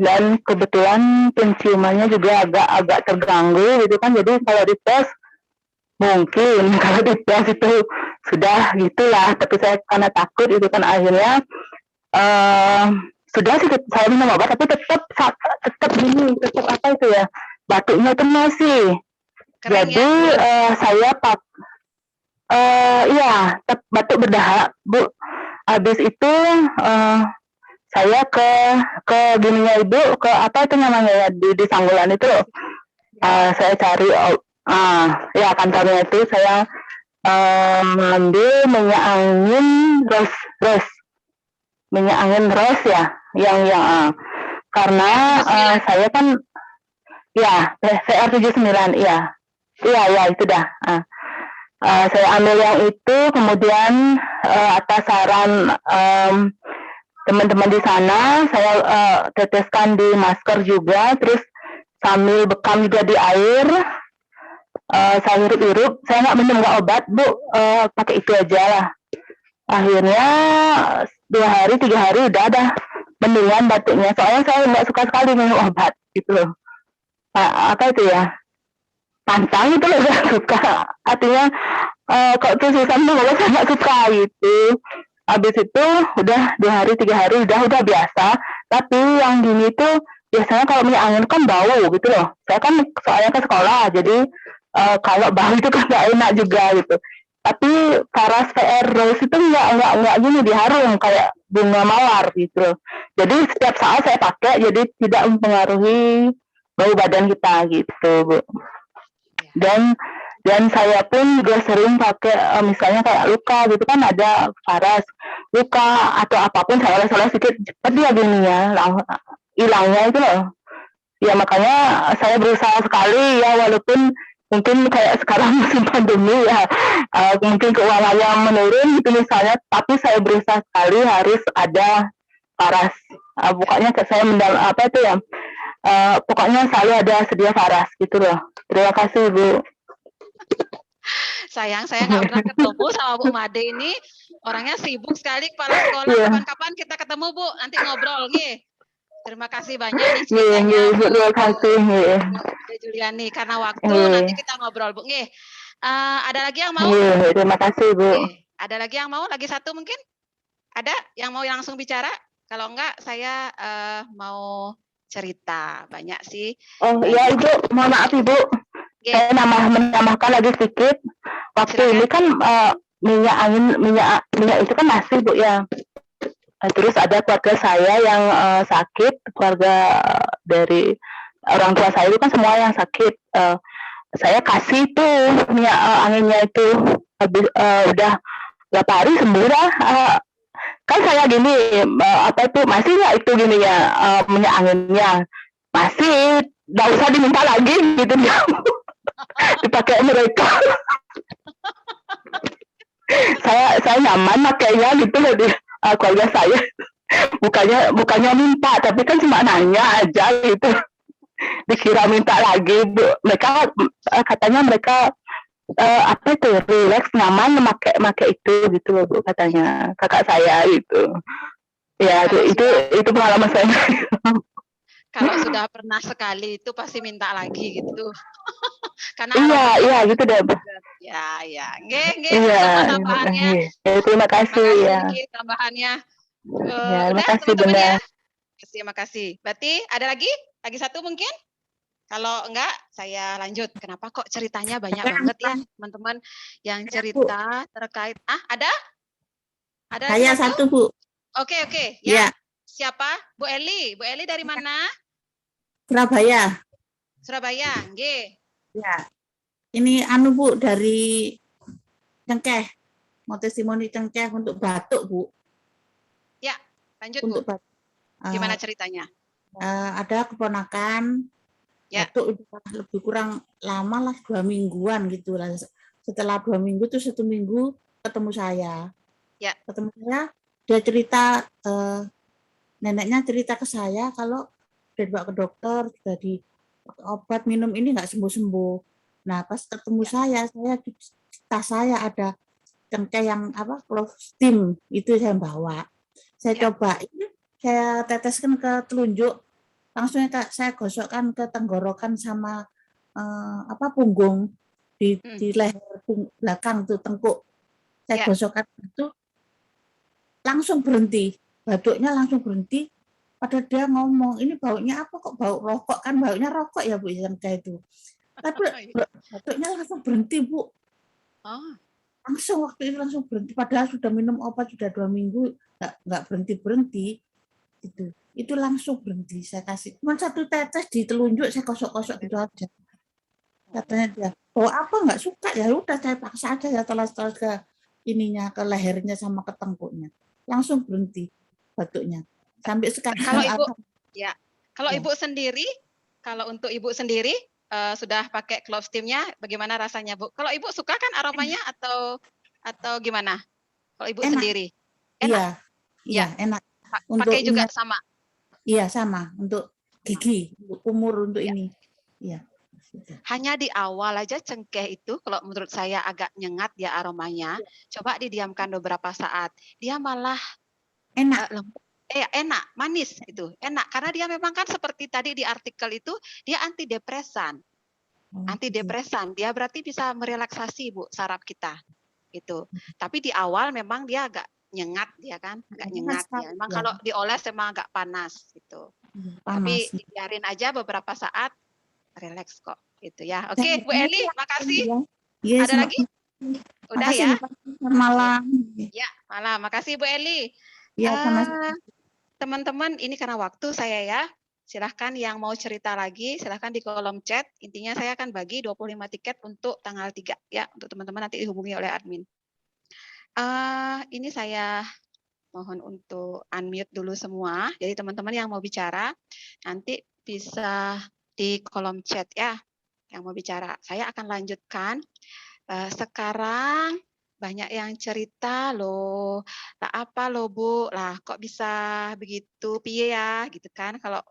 Dan kebetulan penciumannya juga agak terganggu gitu kan. Jadi kalau dites mungkin kalau dites itu sudah gitulah, tapi saya karena takut itu kan akhirnya sudah sih saya minum obat, tapi tetap gini, tetap apa itu ya, batuknya itu masih. Keren, jadi ya? Saya batuk berdahak, Bu. Habis itu saya ke gininya Ibu, ke apa itu namanya ya, di Sanggulan itu loh. Saya cari ya kantornya itu, saya mengambil minyak angin rose minyak angin rose ya, yang karena saya kan ya CR79 iya itu dah. Saya ambil yang itu, kemudian atas saran teman-teman di sana saya teteskan di masker juga, terus sambil bekam juga di air. Saya hirup-hirup, saya nggak minum nggak obat, Bu, pakai itu aja lah. Akhirnya 2 hari 3 hari udah ada mendingan batuknya, soalnya saya nggak suka sekali minum obat gitu loh. Apa itu ya, pantang itu loh, saya suka, artinya kok tuh susah minum obat saya nggak suka gitu. Habis itu udah 2 hari 3 hari udah biasa. Tapi yang gini tuh biasanya kalau minyak angin kan bau gitu loh. Saya kan soalnya ke sekolah, jadi kalau bau itu kan nggak enak juga gitu. Tapi Paras PR Rose itu nggak gini diharum kayak bunga mawar gitu loh. Jadi setiap saat saya pakai, jadi tidak mempengaruhi bau badan kita gitu, Bu. Dan saya pun juga sering pakai misalnya kayak luka gitu kan, ada Paras luka atau apapun, saya oles-oles sedikit cepat dia gininya hilangnya itu loh. Ya makanya saya berusaha sekali ya, walaupun mungkin kayak sekarang musim pandemi ya, mungkin keuangannya menurun gitu misalnya, tapi saya berusaha sekali harus ada Paras. Pokoknya saya pokoknya selalu ada sedia Paras gitu loh. Terima kasih, Bu. Sayang, saya nggak pernah ketemu sama Bu Made ini. Orangnya sibuk sekali, kepala sekolah. Kapan-kapan kita ketemu, Bu. Nanti ngobrol nih. Terima kasih banyak nih ceritanya, Bu. Terima kasih. Juliani, karena waktu nanti kita ngobrol, Bu. Ada lagi yang mau? Terima kasih, Bu. Ada lagi yang mau? Lagi satu mungkin? Ada yang mau langsung bicara? Kalau enggak, saya mau cerita. Banyak sih. Oh iya, Ibu. Mohon maaf, Ibu. Saya menambahkan lagi sedikit. Waktu ini kan minyak itu kan masih, Bu ya. Terus ada keluarga saya yang sakit, keluarga dari orang tua saya itu kan semua yang sakit. Saya kasih tuh minyak anginnya itu, habis udah berapa hari sembuh dah. Kan saya gini, masih nggak itu gini ya, minyak anginnya masih, nggak usah diminta lagi gitu dia. Dipakai mereka. saya nyaman makanya gitu loh di keluarga saya. Bukannya minta, tapi kan cuma nanya aja gitu. Dikira minta lagi, Bu. Mereka katanya mereka relax, nyaman memakai itu gitu loh, Bu, katanya kakak saya itu. Ya, itu pengalaman saya. Kalau sudah pernah sekali itu pasti minta lagi gitu. Karena iya gitu deh. Ya. Nggih, Iya, sama tambahannya. terima kasih Makasih ya. nggih tambahannya. Ya, terima Udah kasih teman-teman Bunda. ya. Terima kasih. Berarti ada lagi? Lagi satu mungkin? Kalau enggak, saya lanjut. Kenapa kok ceritanya banyak banget ya, teman-teman yang cerita terkait. Ada? Ada lagi Saya satu? satu, Bu. Oke. Ya. Ya, Siapa? Bu Eli. Bu Eli dari mana? Surabaya. Surabaya. Nggih. Ya. Ini anu, Bu, dari Cengkeh. Mau testimoni Cengkeh untuk batuk, Bu. Ya, lanjut Bu. Untuk batuk. Gimana ceritanya? Ada keponakan Ya. batuk udah lebih kurang lama lah, 2 mingguan gitu lah. Setelah 2 minggu tuh 1 minggu ketemu saya. Ya. Ketemu saya, dia cerita, neneknya cerita ke saya kalau udah dibawa ke dokter, sudah di obat minum ini nggak sembuh-sembuh. Nah, pas ketemu saya di tas saya ada cengkeh yang Cloftim, itu saya bawa. Saya cobain, saya teteskan ke telunjuk, langsung saya gosokkan ke tenggorokan sama punggung di leher belakang tuh tengkuk. Saya gosokkan itu langsung berhenti, batuknya langsung berhenti. Padahal dia ngomong, ini baunya apa kok bau rokok, kan baunya rokok ya Bu yang kayak itu. Tapi batuknya langsung berhenti Bu. Langsung waktu itu langsung berhenti. Padahal sudah minum obat sudah 2 minggu nggak berhenti gitu. Itu langsung berhenti. Saya kasih cuma 1 tetes di telunjuk, saya kosok-kosok gitu aja. Katanya dia, oh apa nggak suka, ya udah saya paksa aja ya telas-telas ke ininya, ke lehernya sama ke tengkuknya. Langsung berhenti batuknya. Sampai sekarang. Kalau Ibu sendiri, kalau untuk Ibu sendiri sudah pakai Cloftim-nya, bagaimana rasanya Bu? Kalau Ibu suka kan aromanya atau gimana? Kalau Ibu sendiri? Enak. Iya, enak. Pakai juga sama? Iya, sama. Untuk gigi, untuk kumur, untuk ini. Iya. Hanya di awal aja cengkeh itu kalau menurut saya agak nyengat ya aromanya. Coba didiamkan beberapa saat. Dia malah enak. Enak, manis itu. Enak karena dia memang kan seperti tadi di artikel itu dia antidepresan. Antidepresan. Dia berarti bisa merelaksasi Bu saraf kita. Gitu. Tapi di awal memang dia agak nyengat dia kan, agak nyengat ya. Memang kalau dioles memang agak panas gitu. Tapi dibiarin aja beberapa saat rileks kok gitu ya. Oke, Bu Eli, makasih. Ada lagi? Udah ya? Malam. Ya, malam. Makasih Bu Eli. Ya, teman-teman, ini karena waktu saya ya. Silahkan yang mau cerita lagi, silahkan di kolom chat. Intinya saya akan bagi 25 tiket untuk tanggal 3 ya, untuk teman-teman nanti dihubungi oleh admin. Ini saya mohon untuk unmute dulu semua. Jadi teman-teman yang mau bicara nanti bisa di kolom chat ya, yang mau bicara. Saya akan lanjutkan. Sekarang banyak yang cerita loh, lah apa loh Bu, lah kok bisa begitu, piye ya, gitu kan. Kalau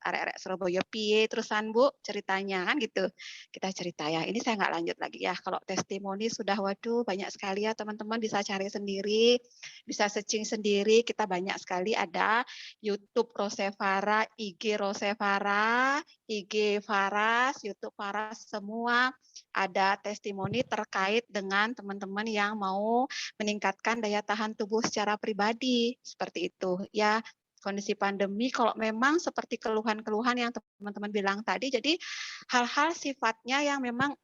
arek-arek Surabaya piye terusan Bu ceritanya kan gitu. Kita cerita ya, ini saya nggak lanjut lagi ya. Kalau testimoni sudah waduh banyak sekali ya teman-teman, bisa cari sendiri, bisa searching sendiri, kita banyak sekali ada YouTube Rosevara, IG Rosevara, IG Faras, YouTube Faras, semua ada testimoni terkait dengan teman-teman yang mau meningkatkan daya tahan tubuh secara pribadi seperti itu ya. Kondisi pandemi kalau memang seperti keluhan-keluhan yang teman-teman bilang tadi, jadi hal-hal sifatnya yang memang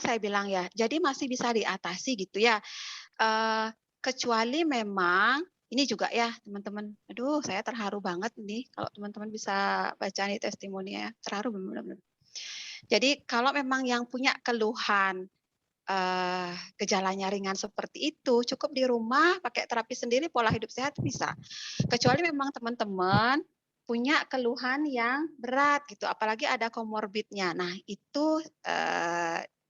saya bilang ya, jadi masih bisa diatasi gitu ya. Kecuali memang ini juga ya teman-teman, aduh saya terharu banget nih kalau teman-teman bisa baca nih testimoni ya, terharu benar-benar. Jadi kalau memang yang punya keluhan gejalanya ringan seperti itu, cukup di rumah pakai terapi sendiri, pola hidup sehat bisa. Kecuali memang teman-teman punya keluhan yang berat gitu, apalagi ada komorbidnya. Nah itu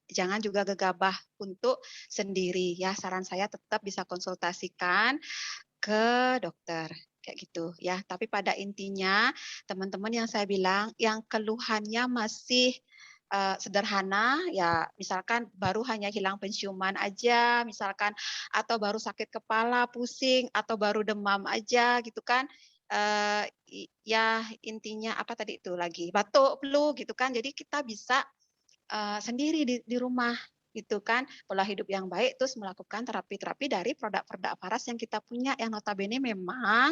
jangan juga gegabah untuk sendiri ya. Saran saya tetap bisa konsultasikan ke dokter kayak gitu ya. Tapi pada intinya teman-teman yang saya bilang yang keluhannya masih sederhana ya, misalkan baru hanya hilang penciuman aja misalkan, atau baru sakit kepala, pusing, atau baru demam aja gitu kan. Ya intinya apa tadi itu lagi, batuk, flu gitu kan. Jadi kita bisa sendiri di rumah gitu kan, pola hidup yang baik, terus melakukan terapi-terapi dari produk-produk Paras yang kita punya, yang notabene memang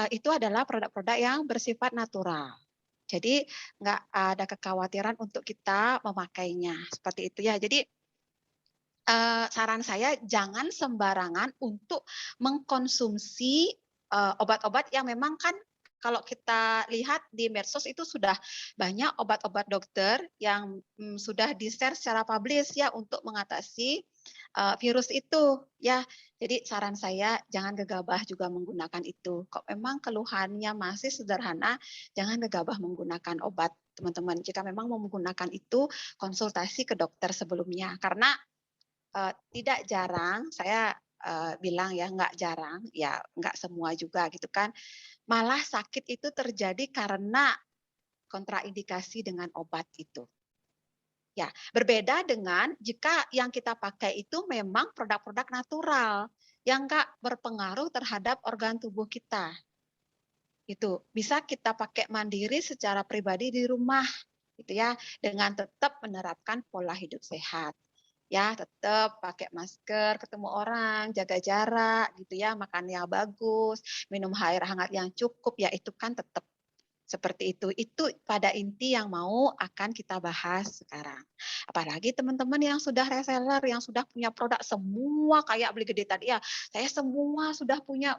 itu adalah produk-produk yang bersifat natural. Jadi nggak ada kekhawatiran untuk kita memakainya, seperti itu ya. Jadi saran saya jangan sembarangan untuk mengkonsumsi obat-obat yang memang kan kalau kita lihat di medsos itu sudah banyak obat-obat dokter yang sudah di-share secara publis ya untuk mengatasi virus itu ya. Jadi saran saya jangan gegabah juga menggunakan itu. Kok memang keluhannya masih sederhana, jangan gegabah menggunakan obat, teman-teman. Jika memang mau menggunakan itu, konsultasi ke dokter sebelumnya. Karena tidak jarang, saya bilang ya nggak jarang, ya nggak semua juga gitu kan. Malah sakit itu terjadi karena kontraindikasi dengan obat itu. Ya, berbeda dengan jika yang kita pakai itu memang produk-produk natural yang nggak berpengaruh terhadap organ tubuh kita. Itu bisa kita pakai mandiri secara pribadi di rumah, gitu ya, dengan tetap menerapkan pola hidup sehat. Ya, tetap pakai masker, ketemu orang, jaga jarak gitu ya, makan yang bagus, minum air hangat yang cukup, ya itu kan tetap seperti itu. Itu pada inti yang mau akan kita bahas sekarang. Apalagi teman-teman yang sudah reseller, yang sudah punya produk semua kayak beli gede tadi ya. Saya semua sudah punya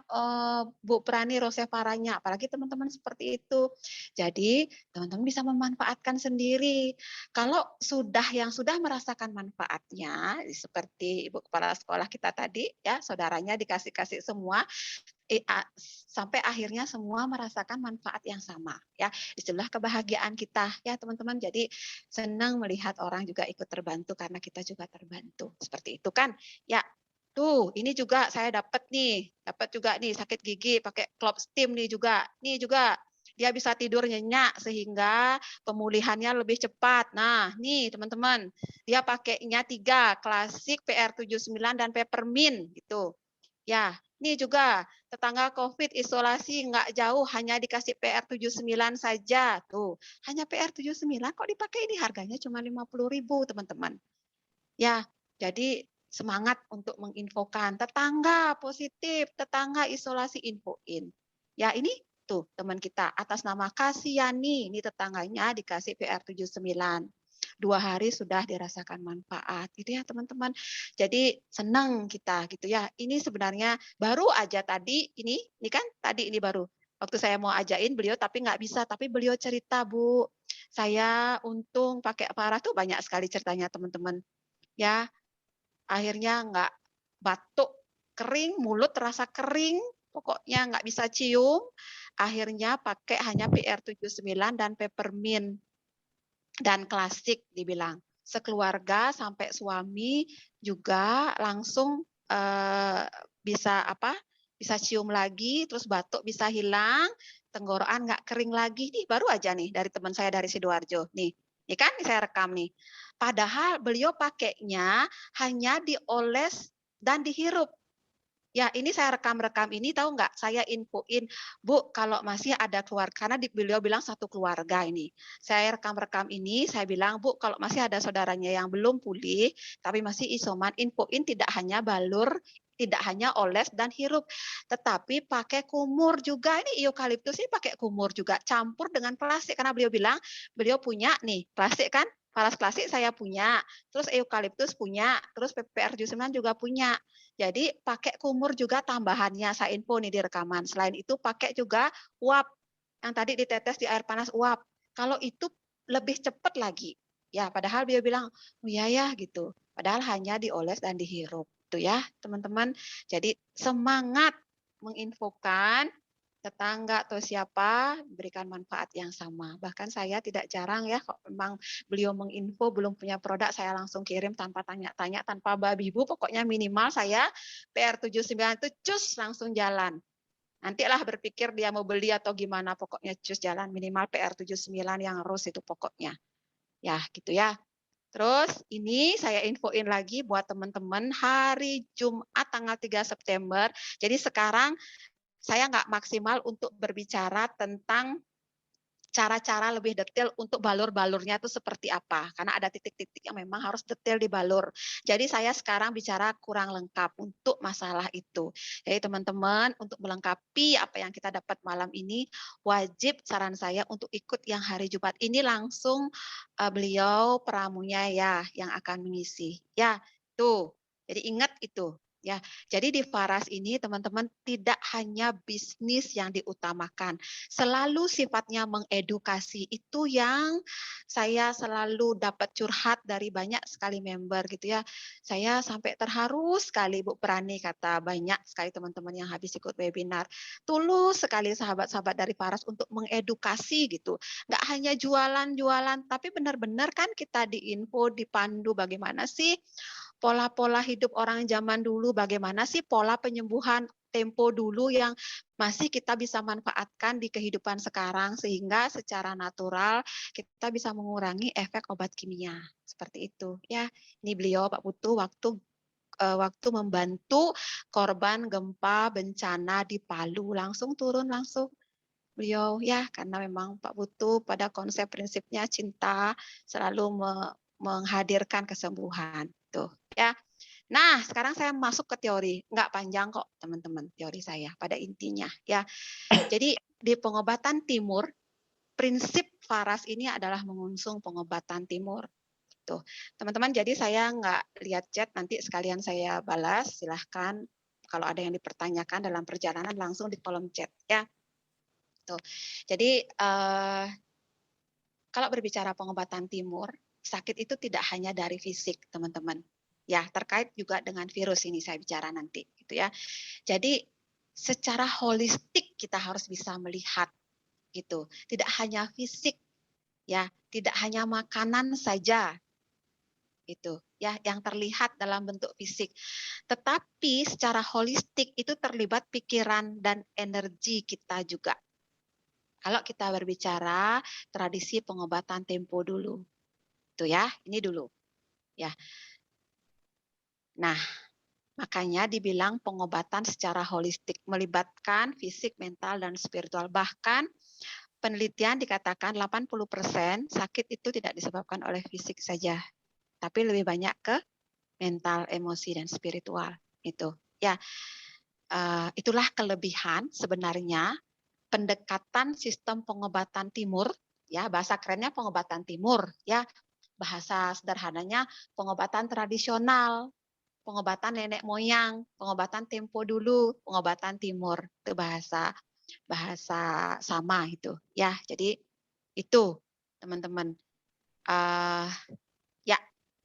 Bu Prani Roseparanya. Apalagi teman-teman seperti itu. Jadi teman-teman bisa memanfaatkan sendiri. Kalau yang sudah merasakan manfaatnya, seperti Ibu Kepala Sekolah kita tadi ya, saudaranya dikasih-kasih semua, sampai akhirnya semua merasakan manfaat yang sama ya. Disitulah kebahagiaan kita ya teman-teman. Jadi senang melihat orang juga ikut terbantu karena kita juga terbantu. Seperti itu kan? Ya. Tuh, ini juga saya dapat juga nih sakit gigi pakai Clove Steam nih juga. Nih juga dia bisa tidur nyenyak sehingga pemulihannya lebih cepat. Nah, nih teman-teman, dia pakainya 3, klasik, PR79 dan peppermint gitu. Ya, ini juga tetangga COVID isolasi nggak jauh, hanya dikasih PR79 saja. Tuh, hanya PR79 kok dipakai ini harganya cuma 50.000 teman-teman. Ya, jadi semangat untuk menginfokan. Tetangga positif, tetangga isolasi infoin. Ya, ini tuh teman kita atas nama Kasiani, ini tetangganya dikasih PR79. 2 hari sudah dirasakan manfaat gitu ya teman-teman. Jadi senang kita gitu ya. Ini sebenarnya baru aja tadi ini kan tadi ini baru. Waktu saya mau ajain beliau tapi nggak bisa, tapi beliau cerita, Bu. Saya untung pakai Parah tuh banyak sekali ceritanya teman-teman. Ya, akhirnya nggak batuk, kering, mulut terasa kering, pokoknya nggak bisa cium. Akhirnya pakai hanya PR79 dan peppermint. Dan klasik dibilang. Sekeluarga sampai suami juga langsung bisa cium lagi, terus batuk bisa hilang, tenggorokan nggak kering lagi. Nih baru aja nih dari teman saya dari Sidoarjo. Nih kan saya rekam nih. Padahal beliau pakainya hanya dioles dan dihirup. Ya, ini saya rekam-rekam ini tahu nggak? Saya infoin, Bu, kalau masih ada keluarga, karena beliau bilang satu keluarga ini. Saya rekam-rekam ini, saya bilang, Bu, kalau masih ada saudaranya yang belum pulih, tapi masih isoman, infoin tidak hanya balur, tidak hanya oles dan hirup, tetapi pakai kumur juga. Ini eukaliptus ini pakai kumur juga, campur dengan plastik. Karena beliau bilang, beliau punya nih, plastik kan, Paras klasik saya punya, terus eukaliptus punya, terus PR79 juga punya. Jadi pakai kumur juga tambahannya, saya info nih di rekaman. Selain itu pakai juga uap, yang tadi ditetes di air panas uap. Kalau itu lebih cepat lagi. Ya, padahal dia bilang, oh iya ya gitu. Padahal hanya dioles dan dihirup. Itu ya teman-teman. Jadi semangat menginfokan tetangga atau siapa berikan manfaat yang sama. Bahkan saya tidak jarang ya, kok memang beliau menginfo belum punya produk, saya langsung kirim tanpa tanya-tanya, tanpa babi bu, pokoknya minimal saya PR79 itu cus langsung jalan. Nantilah berpikir dia mau beli atau gimana, pokoknya cus jalan, minimal PR79 yang harus itu pokoknya. Ya gitu ya. Terus ini saya infoin lagi buat teman-teman hari Jumat tanggal 3 September. Jadi sekarang saya nggak maksimal untuk berbicara tentang cara-cara lebih detail untuk balur-balurnya itu seperti apa. Karena ada titik-titik yang memang harus detail dibalur. Jadi saya sekarang bicara kurang lengkap untuk masalah itu. Jadi teman-teman untuk melengkapi apa yang kita dapat malam ini, wajib saran saya untuk ikut yang hari Jumat ini langsung beliau pramunya ya yang akan mengisi. Ya, tuh. Jadi ingat itu. Ya, jadi di Faras ini teman-teman tidak hanya bisnis yang diutamakan, selalu sifatnya mengedukasi. Itu yang saya selalu dapat curhat dari banyak sekali member gitu ya. Saya sampai terharu sekali Bu Prani, kata banyak sekali teman-teman yang habis ikut webinar. Tulus sekali sahabat-sahabat dari Faras untuk mengedukasi gitu. Nggak hanya jualan-jualan, tapi benar-benar kan kita diinfo, dipandu bagaimana sih pola-pola hidup orang zaman dulu, bagaimana sih pola penyembuhan tempo dulu yang masih kita bisa manfaatkan di kehidupan sekarang sehingga secara natural kita bisa mengurangi efek obat kimia. Seperti itu ya. Ini beliau Pak Putu waktu membantu korban gempa bencana di Palu, langsung turun langsung beliau ya, karena memang Pak Putu pada konsep prinsipnya cinta selalu menghadirkan kesembuhan tuh ya. Nah, sekarang saya masuk ke teori. Nggak panjang kok, teman-teman, teori saya pada intinya ya. Jadi di pengobatan timur, prinsip Faras ini adalah mengusung pengobatan timur. Tuh, teman-teman, jadi saya nggak lihat chat, nanti sekalian saya balas. Silahkan kalau ada yang dipertanyakan dalam perjalanan langsung di kolom chat ya. Tuh. Jadi kalau berbicara pengobatan timur, sakit itu tidak hanya dari fisik, teman-teman. Ya, terkait juga dengan virus ini saya bicara nanti, gitu ya. Jadi secara holistik kita harus bisa melihat, gitu. Tidak hanya fisik, ya, tidak hanya makanan saja, itu, ya, yang terlihat dalam bentuk fisik. Tetapi secara holistik itu terlibat pikiran dan energi kita juga. Kalau kita berbicara tradisi pengobatan tempo dulu. Itu ya, ini dulu. Ya. Nah, makanya dibilang pengobatan secara holistik melibatkan fisik, mental dan spiritual. Bahkan penelitian dikatakan 80% sakit itu tidak disebabkan oleh fisik saja, tapi lebih banyak ke mental, emosi dan spiritual. Itu. Ya. Itulah kelebihan sebenarnya pendekatan sistem pengobatan timur, ya, bahasa kerennya pengobatan timur, ya, bahasa sederhananya pengobatan tradisional, pengobatan nenek moyang, pengobatan tempo dulu, pengobatan timur, itu bahasa sama itu, ya. Jadi itu teman-teman, ya,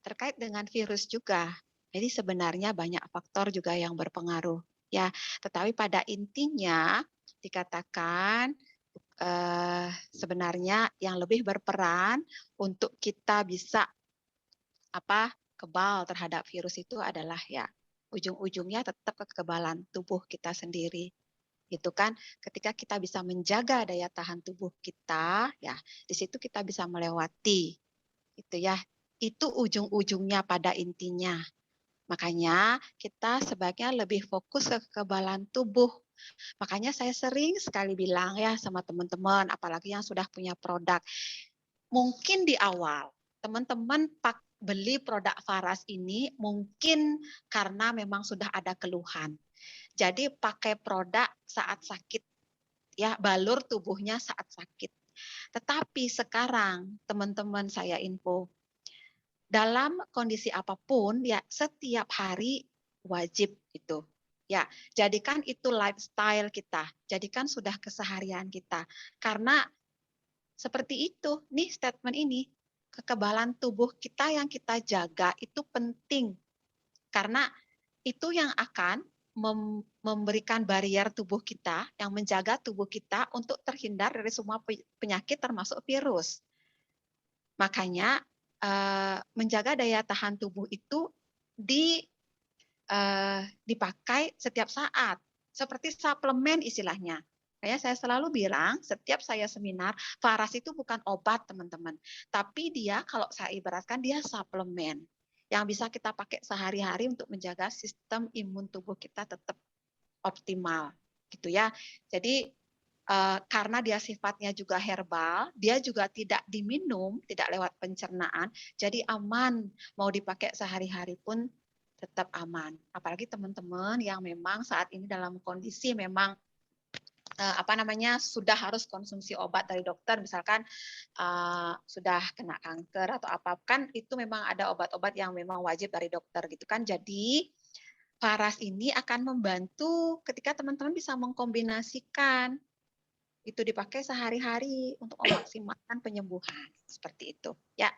terkait dengan virus juga. Jadi sebenarnya banyak faktor juga yang berpengaruh, ya. Tetapi pada intinya dikatakan sebenarnya yang lebih berperan untuk kita bisa kebal terhadap virus itu adalah ya ujung-ujungnya tetap kekebalan tubuh kita sendiri. Gitu kan, ketika kita bisa menjaga daya tahan tubuh kita, ya di situ kita bisa melewati, gitu ya. Itu ujung-ujungnya pada intinya. Makanya kita sebaiknya lebih fokus ke kekebalan tubuh. Makanya saya sering sekali bilang ya sama teman-teman, apalagi yang sudah punya produk. Mungkin di awal, teman-teman beli produk Faras ini mungkin karena memang sudah ada keluhan. Jadi pakai produk saat sakit, ya balur tubuhnya saat sakit. Tetapi sekarang teman-teman saya info, dalam kondisi apapun ya setiap hari wajib itu. Ya, jadikan itu lifestyle kita, jadikan sudah keseharian kita. Karena seperti itu, nih statement ini, kekebalan tubuh kita yang kita jaga itu penting. Karena itu yang akan memberikan barrier tubuh kita, yang menjaga tubuh kita untuk terhindar dari semua penyakit termasuk virus. Makanya menjaga daya tahan tubuh itu dipakai setiap saat, seperti suplemen istilahnya. Saya selalu bilang, setiap saya seminar, Faras itu bukan obat, teman-teman. Tapi dia, kalau saya ibaratkan, dia suplemen yang bisa kita pakai sehari-hari untuk menjaga sistem imun tubuh kita tetap optimal, gitu ya. Jadi karena dia sifatnya juga herbal, dia juga tidak diminum, tidak lewat pencernaan, jadi aman, mau dipakai sehari-hari pun tetap aman. Apalagi teman-teman yang memang saat ini dalam kondisi memang sudah harus konsumsi obat dari dokter, misalkan sudah kena kanker atau apa, kan itu memang ada obat-obat yang memang wajib dari dokter gitu kan. Jadi Faras ini akan membantu ketika teman-teman bisa mengkombinasikan itu dipakai sehari-hari untuk memaksimalkan penyembuhan seperti itu ya.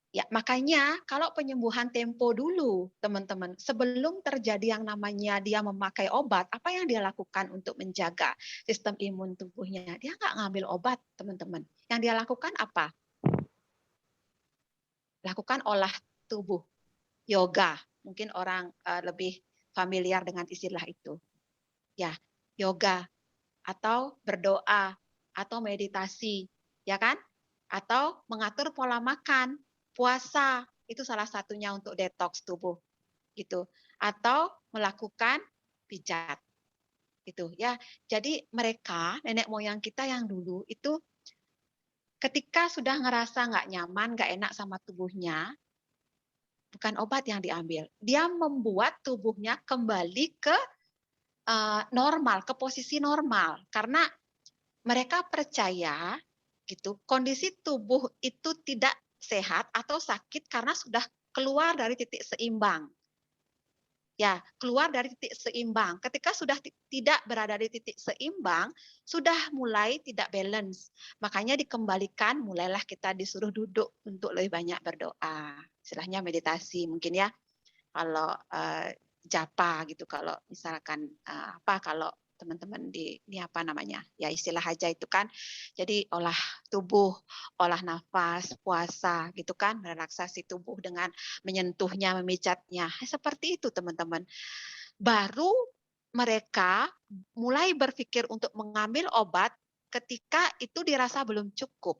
Ya, makanya kalau penyembuhan tempo dulu, teman-teman, sebelum terjadi yang namanya dia memakai obat, apa yang dia lakukan untuk menjaga sistem imun tubuhnya? Dia nggak ngambil obat, teman-teman. Yang dia lakukan apa? Lakukan olah tubuh, yoga. Mungkin orang lebih familiar dengan istilah itu. Ya, yoga atau berdoa atau meditasi, ya kan? Atau mengatur pola makan, puasa, itu salah satunya untuk detoks tubuh gitu. Atau melakukan pijat. Gitu ya. Jadi mereka nenek moyang kita yang dulu itu ketika sudah ngerasa nggak nyaman, nggak enak sama tubuhnya, bukan obat yang diambil. Dia membuat tubuhnya kembali ke normal, ke posisi normal, karena mereka percaya gitu kondisi tubuh itu tidak sehat atau sakit karena sudah keluar dari titik seimbang. Ya, keluar dari titik seimbang. Ketika sudah tidak berada di titik seimbang, sudah mulai tidak balance. Makanya dikembalikan, mulailah kita disuruh duduk untuk lebih banyak berdoa. Istilahnya meditasi mungkin ya. Kalau japa gitu, kalau misalkan kalau teman-teman ini apa namanya ya, istilah aja itu kan. Jadi olah tubuh, olah nafas, puasa gitu kan, relaksasi tubuh dengan menyentuhnya, memijatnya, seperti itu teman-teman. Baru mereka mulai berpikir untuk mengambil obat ketika itu dirasa belum cukup.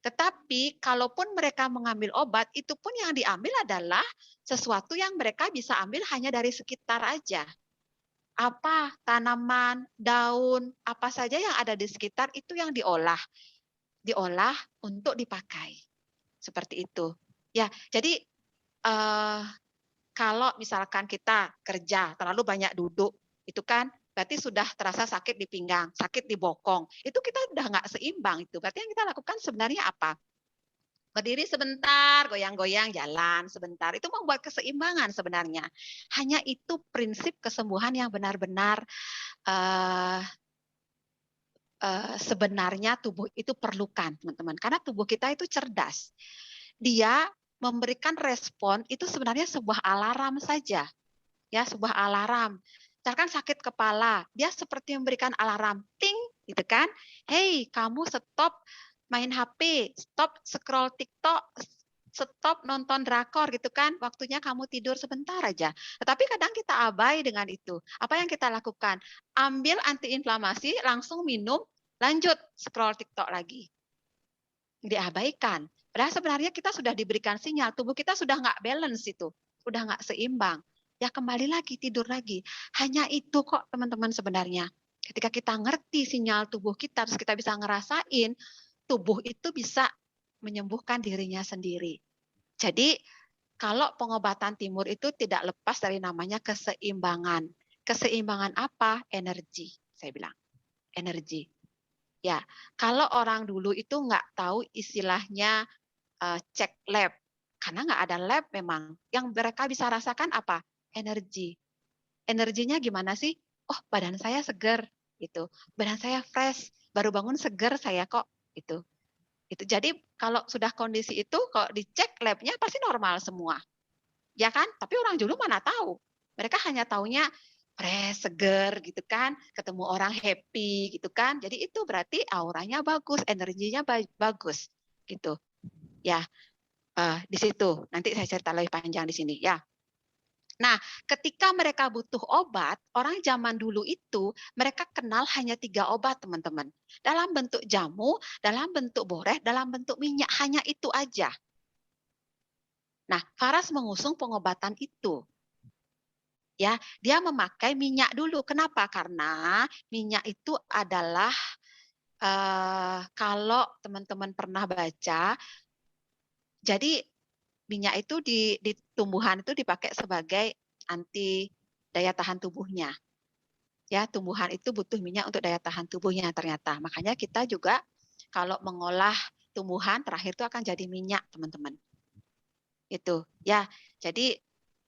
Tetapi kalaupun mereka mengambil obat, itu pun yang diambil adalah sesuatu yang mereka bisa ambil hanya dari sekitar aja. Apa tanaman, daun, apa saja yang ada di sekitar itu yang diolah untuk dipakai. Seperti itu. Ya, jadi kalau misalkan kita kerja terlalu banyak duduk, itu kan berarti sudah terasa sakit di pinggang, sakit di bokong. Itu kita udah nggak seimbang itu. Berarti yang kita lakukan sebenarnya apa? Berdiri sebentar, goyang-goyang, jalan sebentar. Itu membuat keseimbangan sebenarnya. Hanya itu prinsip kesembuhan yang benar-benar sebenarnya tubuh itu perlukan, teman-teman. Karena tubuh kita itu cerdas. Dia memberikan respon itu sebenarnya sebuah alarm saja. Ya, sebuah alarm. Misalkan sakit kepala, dia seperti memberikan alarm, ting, gitu kan. Hey, kamu stop main HP, stop scroll TikTok, stop nonton drakor gitu kan. Waktunya kamu tidur sebentar aja. Tetapi kadang kita abai dengan itu. Apa yang kita lakukan? Ambil antiinflamasi, langsung minum, lanjut scroll TikTok lagi. Diabaikan. Padahal sebenarnya kita sudah diberikan sinyal, tubuh kita sudah nggak balance itu, sudah nggak seimbang. Ya kembali lagi, tidur lagi. Hanya itu kok teman-teman sebenarnya. Ketika kita ngerti sinyal tubuh kita, terus kita bisa ngerasain, tubuh itu bisa menyembuhkan dirinya sendiri. Jadi kalau pengobatan timur itu tidak lepas dari namanya keseimbangan. Keseimbangan apa? Energi, saya bilang. Energi. Ya, kalau orang dulu itu nggak tahu istilahnya cek lab, karena nggak ada lab memang. Yang mereka bisa rasakan apa? Energi. Energinya gimana sih? Oh, badan saya seger, gitu. Badan saya fresh, baru bangun seger saya kok, gitu. Itu. Jadi kalau sudah kondisi itu, kalau dicek labnya pasti normal semua, ya kan? Tapi orang dulu mana tahu? Mereka hanya taunya fresh, seger, gitu kan? Ketemu orang happy, gitu kan? Jadi itu berarti auranya bagus, energinya bagus, gitu. Ya, di situ. Nanti saya cerita lebih panjang di sini, ya. Nah, ketika mereka butuh obat, orang zaman dulu itu mereka kenal hanya 3 obat, teman-teman. Dalam bentuk jamu, dalam bentuk boreh, dalam bentuk minyak, hanya itu aja. Nah, Faras mengusung pengobatan itu. Ya, dia memakai minyak dulu. Kenapa? Karena minyak itu adalah kalau teman-teman pernah baca, jadi minyak itu di tumbuhan itu dipakai sebagai anti daya tahan tubuhnya. Ya, tumbuhan itu butuh minyak untuk daya tahan tubuhnya ternyata. Makanya kita juga kalau mengolah tumbuhan terakhir itu akan jadi minyak, teman-teman. Itu. Ya, jadi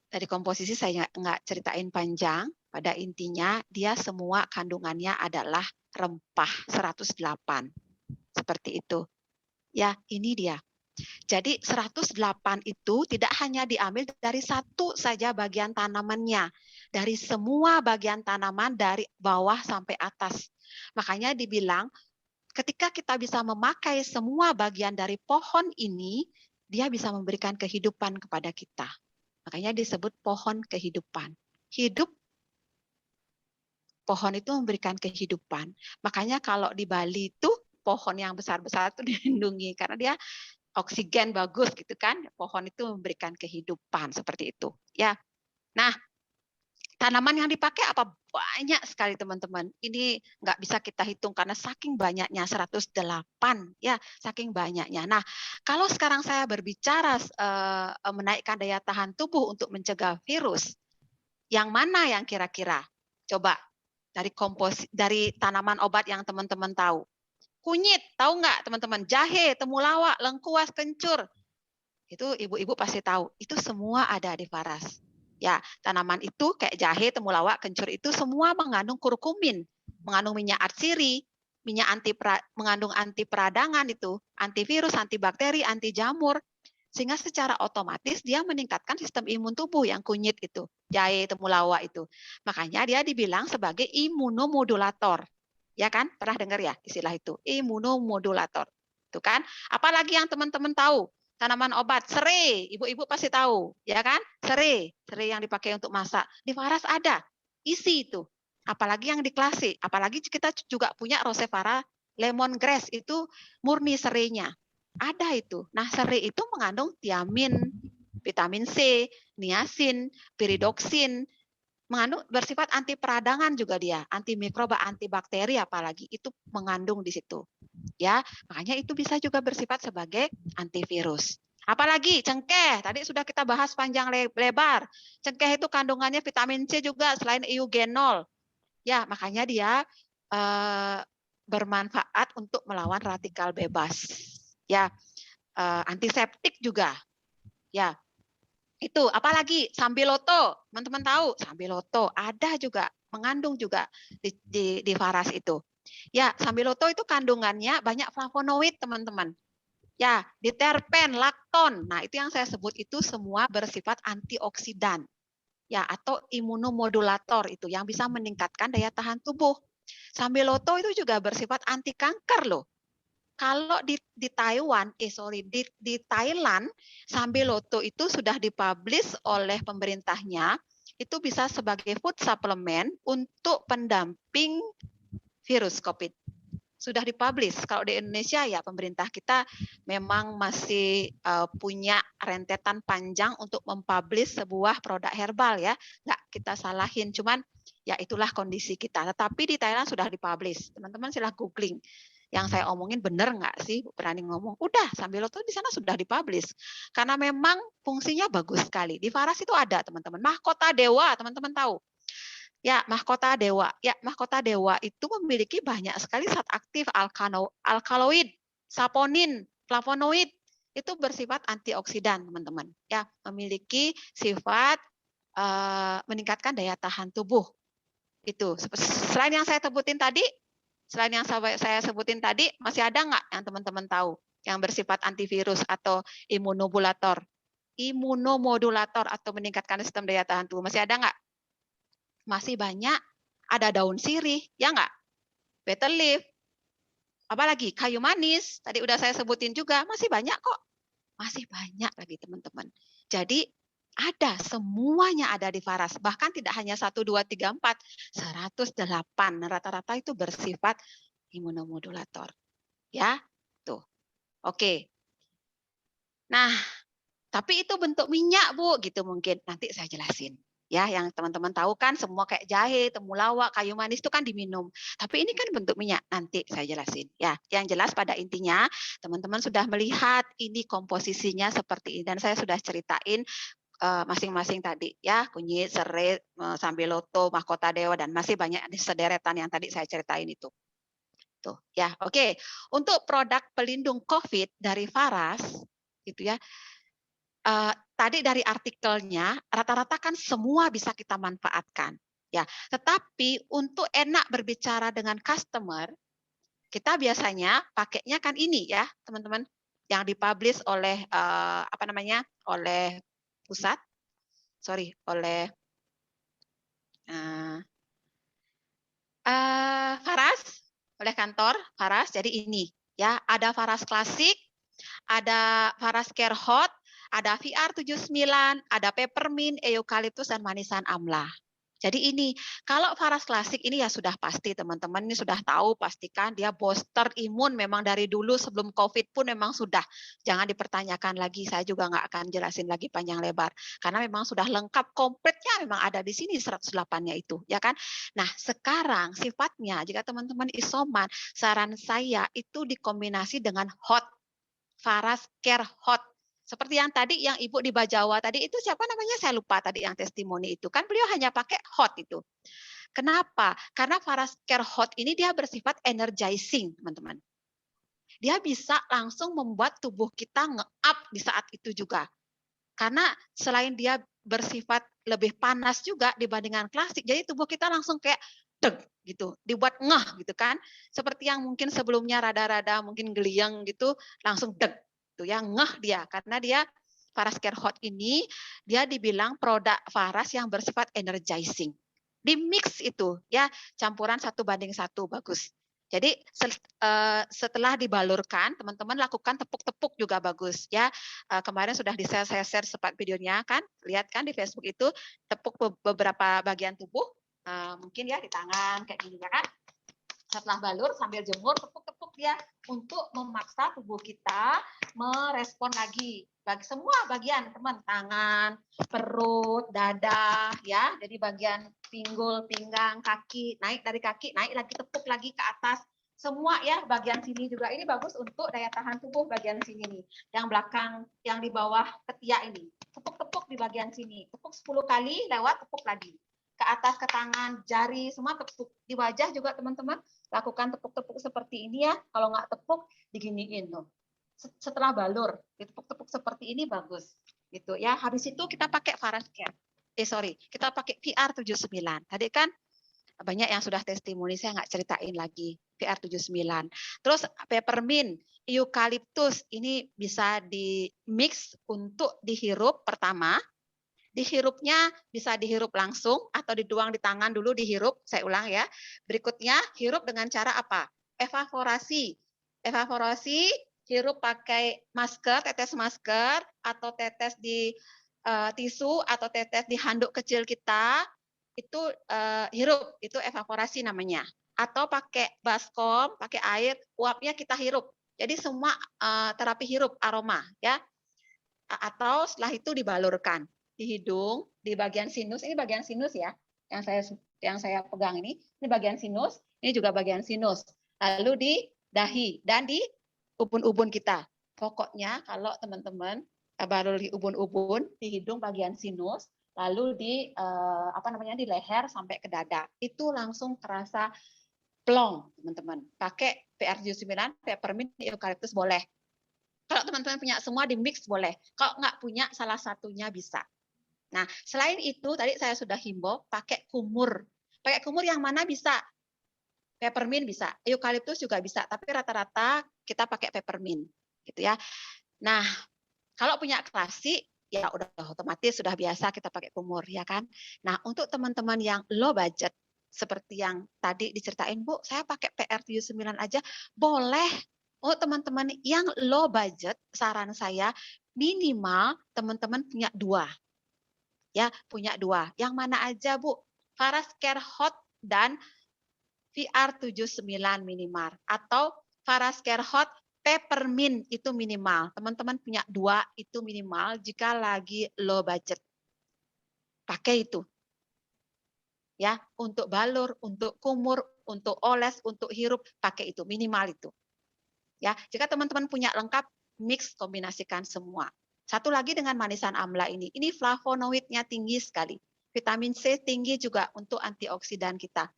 dari komposisi saya nggak ceritain panjang, pada intinya dia semua kandungannya adalah rempah 108. Seperti itu. Ya, ini dia. Jadi 108 itu tidak hanya diambil dari satu saja bagian tanamannya, dari semua bagian tanaman dari bawah sampai atas. Makanya dibilang ketika kita bisa memakai semua bagian dari pohon ini, dia bisa memberikan kehidupan kepada kita. Makanya disebut pohon kehidupan. Hidup, pohon itu memberikan kehidupan. Makanya kalau di Bali itu pohon yang besar-besar itu dilindungi karena dia oksigen bagus gitu kan. Pohon itu memberikan kehidupan seperti itu. Ya. Nah, tanaman yang dipakai apa? Banyak sekali teman-teman. Ini nggak bisa kita hitung karena saking banyaknya 108 ya, saking banyaknya. Nah, kalau sekarang saya berbicara menaikkan daya tahan tubuh untuk mencegah virus, yang mana yang kira-kira? Coba dari tanaman obat yang teman-teman tahu. Kunyit, tahu nggak teman-teman? Jahe, temulawak, lengkuas, kencur. Itu ibu-ibu pasti tahu. Itu semua ada di Faras. Ya, tanaman itu kayak jahe, temulawak, kencur itu semua mengandung kurkumin, mengandung minyak atsiri, minyak mengandung anti peradangan itu, antivirus, antibakteri, anti jamur, sehingga secara otomatis dia meningkatkan sistem imun tubuh yang kunyit itu, jahe, temulawak itu. Makanya dia dibilang sebagai imunomodulator. Ya kan? Pernah dengar ya istilah itu, imunomodulator. Itu kan? Apalagi yang teman-teman tahu? Tanaman obat, serai, ibu-ibu pasti tahu, ya kan? Serai yang dipakai untuk masak. Di Faras ada, isi itu. Apalagi yang di klasik, apalagi kita juga punya Rosephara lemongrass, itu murni serainya. Ada itu. Nah, serai itu mengandung tiamin, vitamin C, niacin, piridoksin, mengandung bersifat anti peradangan juga dia, anti mikroba, anti bakteri apalagi itu mengandung di situ. Ya, makanya itu bisa juga bersifat sebagai antivirus. Apalagi cengkeh, tadi sudah kita bahas panjang lebar. Cengkeh itu kandungannya vitamin C juga selain eugenol. Ya, makanya dia bermanfaat untuk melawan radikal bebas. Ya, antiseptik juga. Ya, itu apalagi sambiloto, teman-teman tahu sambiloto ada juga mengandung juga di Faras itu. Ya, sambiloto itu kandungannya banyak flavonoid, teman-teman. Ya, diterpen, lakton. Nah, itu yang saya sebut itu semua bersifat antioksidan. Ya, atau imunomodulator itu yang bisa meningkatkan daya tahan tubuh. Sambiloto itu juga bersifat anti kanker loh. Kalau di Taiwan, di Thailand, sambiloto itu sudah dipublish oleh pemerintahnya, itu bisa sebagai food supplement untuk pendamping virus COVID. Sudah dipublish. Kalau di Indonesia ya pemerintah kita memang masih punya rentetan panjang untuk mempublish sebuah produk herbal ya. Nggak kita salahin, cuman ya itulah kondisi kita. Tetapi di Thailand sudah dipublish. Teman-teman silahkan googling. Yang saya omongin benar nggak sih? Berani ngomong. Udah, sambiloto di sana sudah dipublish. Karena memang fungsinya bagus sekali. Di Faras itu ada teman-teman. Mahkota dewa, teman-teman tahu. Ya, mahkota dewa. Ya, mahkota dewa itu memiliki banyak sekali zat aktif alkaloid, saponin, flavonoid. Itu bersifat antioksidan, teman-teman. Ya, memiliki sifat meningkatkan daya tahan tubuh. Itu. Selain yang saya sebutin tadi, masih ada nggak yang teman-teman tahu yang bersifat antivirus atau imunomodulator? Imunomodulator atau meningkatkan sistem daya tahan tubuh. Masih ada nggak? Masih banyak, ada daun sirih, ya nggak? Betel leaf, apalagi kayu manis, tadi udah saya sebutin juga, masih banyak kok. Masih banyak lagi teman-teman. Jadi ada, semuanya ada di Faras. Bahkan tidak hanya 1, 2, 3, 4, 108. Rata-rata itu bersifat imunomodulator. Ya, tuh. Oke. Nah, tapi itu bentuk minyak, Bu, gitu mungkin. Nanti saya jelasin. Ya, yang teman-teman tahu kan semua kayak jahe, temulawak, kayu manis itu kan diminum. Tapi ini kan bentuk minyak, nanti saya jelasin. Ya, yang jelas pada intinya teman-teman sudah melihat ini komposisinya seperti ini dan saya sudah ceritain masing-masing tadi ya, kunyit, serai, sambiloto, mahkota dewa dan masih banyak sederetan yang tadi saya ceritain itu. Tuh, ya, oke. Untuk produk pelindung COVID dari Faras gitu ya. Tadi dari artikelnya rata-rata kan semua bisa kita manfaatkan ya. Tetapi untuk enak berbicara dengan customer, kita biasanya pakainya kan ini ya, teman-teman, yang dipublish oleh oleh pusat, oleh Faras, oleh kantor Faras. Jadi ini ya, ada Faras klasik, ada Faras Care Hot, ada VR79, ada peppermint, eukaliptus dan manisan amla. Jadi ini, kalau Faras klasik ini ya sudah pasti teman-teman ini sudah tahu, pastikan dia booster imun memang dari dulu sebelum COVID pun memang sudah. Jangan dipertanyakan lagi, saya juga nggak akan jelasin lagi panjang lebar. Karena memang sudah lengkap, kompletnya memang ada di sini 108-nya itu, ya kan? Nah, sekarang sifatnya jika teman-teman isoman, saran saya itu dikombinasi dengan hot, Faras Care Hot. Seperti yang tadi yang Ibu di Bajawa tadi itu siapa namanya saya lupa tadi yang testimoni itu. Kan beliau hanya pakai hot itu. Kenapa? Karena Faras Care Hot ini dia bersifat energizing, teman-teman. Dia bisa langsung membuat tubuh kita nge-up di saat itu juga. Karena selain dia bersifat lebih panas juga dibandingkan klasik, jadi tubuh kita langsung kayak deg gitu, dibuat ngeh gitu kan. Seperti yang mungkin sebelumnya rada-rada mungkin geliang gitu, langsung deg tuh ya, ngeh dia karena dia Faras Care Hot ini dia dibilang produk Faras yang bersifat energizing. Di mix itu ya, campuran 1:1 bagus. Jadi setelah dibalurkan, teman-teman lakukan tepuk-tepuk juga bagus ya. Kemarin sudah saya share sempat videonya kan, lihat kan di Facebook itu tepuk beberapa bagian tubuh, mungkin ya di tangan kayak gini ya kan. Setelah balur sambil jemur tepuk-tepuk dia untuk memaksa tubuh kita merespon lagi bagi semua bagian teman, tangan, perut, dada ya. Jadi bagian pinggul, pinggang, kaki, naik dari kaki, naik lagi tepuk lagi ke atas. Semua ya, bagian sini juga ini bagus untuk daya tahan tubuh bagian sini nih. Yang belakang, yang di bawah ketiak ini. Tepuk-tepuk di bagian sini. Tepuk 10 kali, lewat tepuk lagi. Ke atas, ke tangan, jari, semua tepuk. Di wajah juga teman-teman, lakukan tepuk-tepuk seperti ini ya. Kalau nggak tepuk, diginiin tuh. Setelah balur, ditepuk-tepuk seperti ini bagus. Gitu ya. Habis itu kita pakai Faras Care. Kita pakai VR79. Tadi kan banyak yang sudah testimoni, saya nggak ceritain lagi. VR79. Terus peppermint, eukaliptus, ini bisa di mix untuk dihirup pertama. Dihirupnya bisa dihirup langsung atau dituang di tangan dulu dihirup. Saya ulang ya. Berikutnya hirup dengan cara apa? Evaporasi. Evaporasi, hirup pakai masker, tetes masker atau tetes di tisu atau tetes di handuk kecil kita. Itu hirup, itu evaporasi namanya. Atau pakai baskom, pakai air, uapnya kita hirup. Jadi semua terapi hirup aroma ya. Atau setelah itu dibalurkan di hidung, di bagian sinus. Ini bagian sinus ya, yang saya pegang ini bagian sinus, ini juga bagian sinus. Lalu di dahi dan di ubun-ubun kita. Pokoknya kalau teman-teman baru di ubun-ubun, di hidung bagian sinus, lalu di di leher sampai ke dada. Itu langsung terasa plong, teman-teman. Pakai PR79, peppermint, eukaliptus boleh. Kalau teman-teman punya semua di mix boleh. Kalau nggak punya salah satunya bisa. Nah, selain itu tadi saya sudah himbau pakai kumur. Pakai kumur yang mana bisa? Peppermint bisa, eukaliptus juga bisa, tapi rata-rata kita pakai peppermint, gitu ya. Nah, kalau punya klasik ya udah otomatis sudah biasa kita pakai kumur ya kan. Nah, untuk teman-teman yang low budget seperti yang tadi diceritain Bu, saya pakai PR79 aja boleh. Oh, teman-teman yang low budget, saran saya minimal teman-teman punya 2. Ya, punya 2. Yang mana aja, Bu? Faras Care Hot dan VR79 minimal. Atau Faras Care Hot peppermint itu minimal. Teman-teman punya 2 itu minimal jika lagi low budget. Pakai itu. Ya, untuk balur, untuk kumur, untuk oles, untuk hirup, pakai itu, minimal itu. Ya, jika teman-teman punya lengkap, mix kombinasikan semua. Satu lagi dengan manisan amla ini flavonoidnya tinggi sekali. Vitamin C tinggi juga untuk antioksidan kita.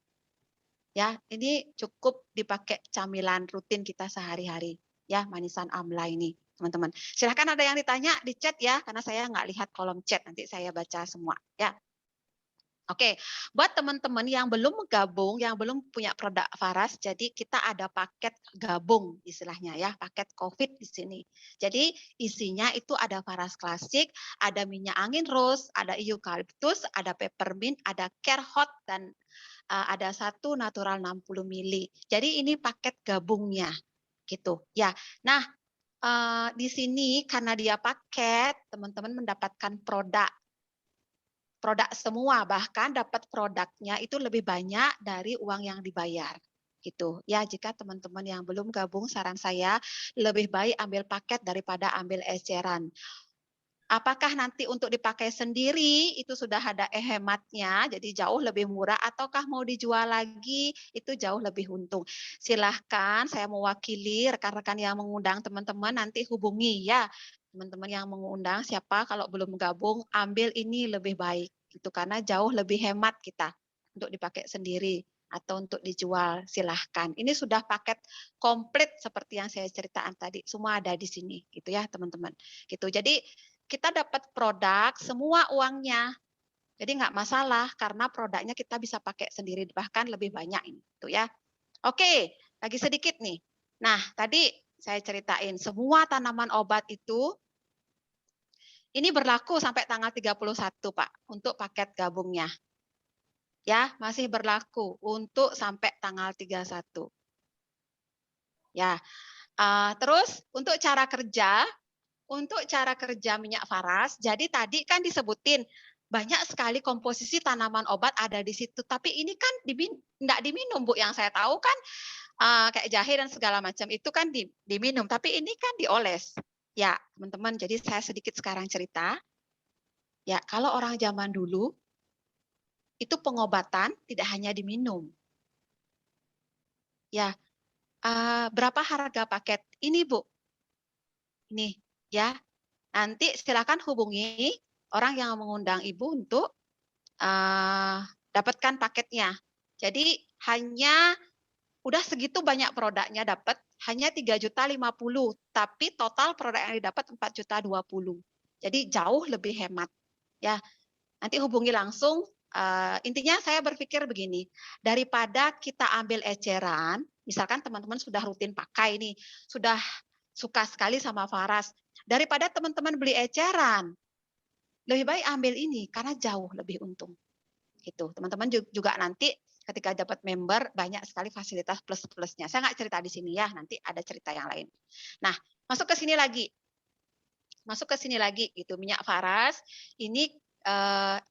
Ya, ini cukup dipakai camilan rutin kita sehari-hari. Ya, manisan amla ini, teman-teman. Silahkan ada yang ditanya di chat ya, karena saya nggak lihat kolom chat, nanti saya baca semua. Ya. Oke, buat teman-teman yang belum gabung, yang belum punya produk Faras, jadi kita ada paket gabung istilahnya ya, paket COVID di sini. Jadi isinya itu ada Faras klasik, ada minyak angin rose, ada eucalyptus, ada peppermint, ada care hot, dan ada satu natural 60 mili. Jadi ini paket gabungnya gitu ya. Nah, di sini karena dia paket, teman-teman mendapatkan produk semua, bahkan dapat produknya itu lebih banyak dari uang yang dibayar gitu ya. Jika teman-teman yang belum gabung, saran saya lebih baik ambil paket daripada ambil eceran. Apakah nanti untuk dipakai sendiri itu sudah ada hematnya, jadi jauh lebih murah, ataukah mau dijual lagi itu jauh lebih untung. Silahkan, saya mewakili rekan-rekan yang mengundang teman-teman, nanti hubungi ya teman-teman yang mengundang, siapa kalau belum gabung ambil ini lebih baik gitu, karena jauh lebih hemat kita untuk dipakai sendiri atau untuk dijual. Silahkan, ini sudah paket komplit seperti yang saya ceritakan tadi, semua ada di sini gitu ya teman-teman gitu. Jadi kita dapat produk semua uangnya. Jadi nggak masalah karena produknya kita bisa pakai sendiri, bahkan lebih banyak ini tuh ya. Oke, lagi sedikit nih. Nah, tadi saya ceritain semua tanaman obat itu ini berlaku sampai tanggal 31, Pak, untuk paket gabungnya. Ya, masih berlaku untuk sampai tanggal 31. Ya. Terus untuk cara kerja minyak Faras, jadi tadi kan disebutin banyak sekali komposisi tanaman obat ada di situ, tapi ini kan enggak diminum, Bu. Yang saya tahu kan kayak jahe dan segala macam itu kan diminum, tapi ini kan dioles. Ya, teman-teman, jadi saya sedikit sekarang cerita. Ya, kalau orang zaman dulu itu pengobatan tidak hanya diminum. Ya, berapa harga paket ini, Bu? Ini ya. Nanti silakan hubungi orang yang mengundang Ibu untuk dapatkan paketnya. Jadi hanya udah segitu banyak produknya dapat, hanya 3.050.000, tapi total produk yang didapat 4.020.000. Jadi jauh lebih hemat. Ya, nanti hubungi langsung. Intinya saya berpikir begini, daripada kita ambil eceran, misalkan teman-teman sudah rutin pakai nih, sudah suka sekali sama Faras, daripada teman-teman beli eceran, lebih baik ambil ini karena jauh lebih untung. Gitu. Teman-teman juga nanti ketika dapat member banyak sekali fasilitas plus-plusnya. Saya nggak cerita di sini ya, nanti ada cerita yang lain. Nah, masuk ke sini lagi. Gitu. Minyak Faras ini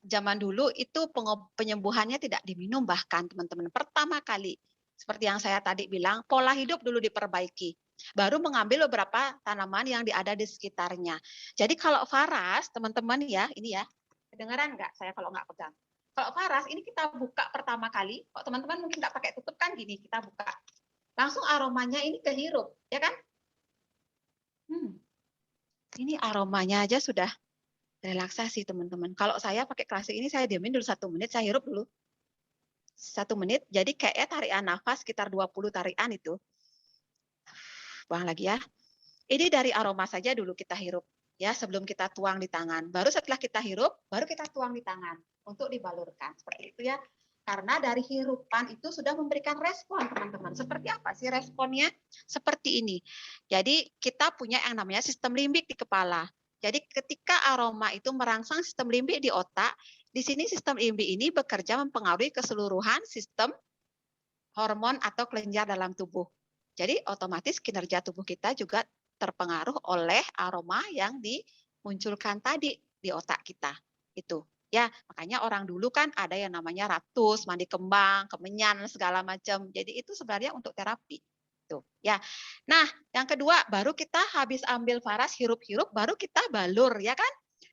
zaman dulu itu penyembuhannya tidak diminum, bahkan teman-teman pertama kali seperti yang saya tadi bilang, pola hidup dulu diperbaiki. Baru mengambil beberapa tanaman yang ada di sekitarnya. Jadi kalau Faras, teman-teman ya, ini ya, kedengaran nggak saya kalau nggak pegang? Kalau Faras, ini kita buka pertama kali, kok teman-teman mungkin nggak pakai tutup kan gini, kita buka. Langsung aromanya ini kehirup, ya kan? Ini aromanya aja sudah relaksasi, teman-teman. Kalau saya pakai klasik ini, saya diamin dulu 1 menit, saya hirup dulu. 1 menit, jadi kayaknya tarikan nafas sekitar 20 tarikan itu. Buang lagi ya. Ini dari aroma saja dulu kita hirup ya, sebelum kita tuang di tangan. Baru setelah kita hirup, baru kita tuang di tangan untuk dibalurkan. Seperti itu ya. Karena dari hirupan itu sudah memberikan respon, teman-teman. Seperti apa sih responnya? Seperti ini. Jadi kita punya yang namanya sistem limbik di kepala. Jadi ketika aroma itu merangsang sistem limbik di otak, di sini sistem limbik ini bekerja mempengaruhi keseluruhan sistem hormon atau kelenjar dalam tubuh. Jadi otomatis kinerja tubuh kita juga terpengaruh oleh aroma yang dimunculkan tadi di otak kita. Itu. Ya, makanya orang dulu kan ada yang namanya ratus, mandi kembang, kemenyan segala macam. Jadi itu sebenarnya untuk terapi. Tuh, ya. Nah, yang kedua baru kita habis ambil Faras hirup-hirup baru kita balur, ya kan?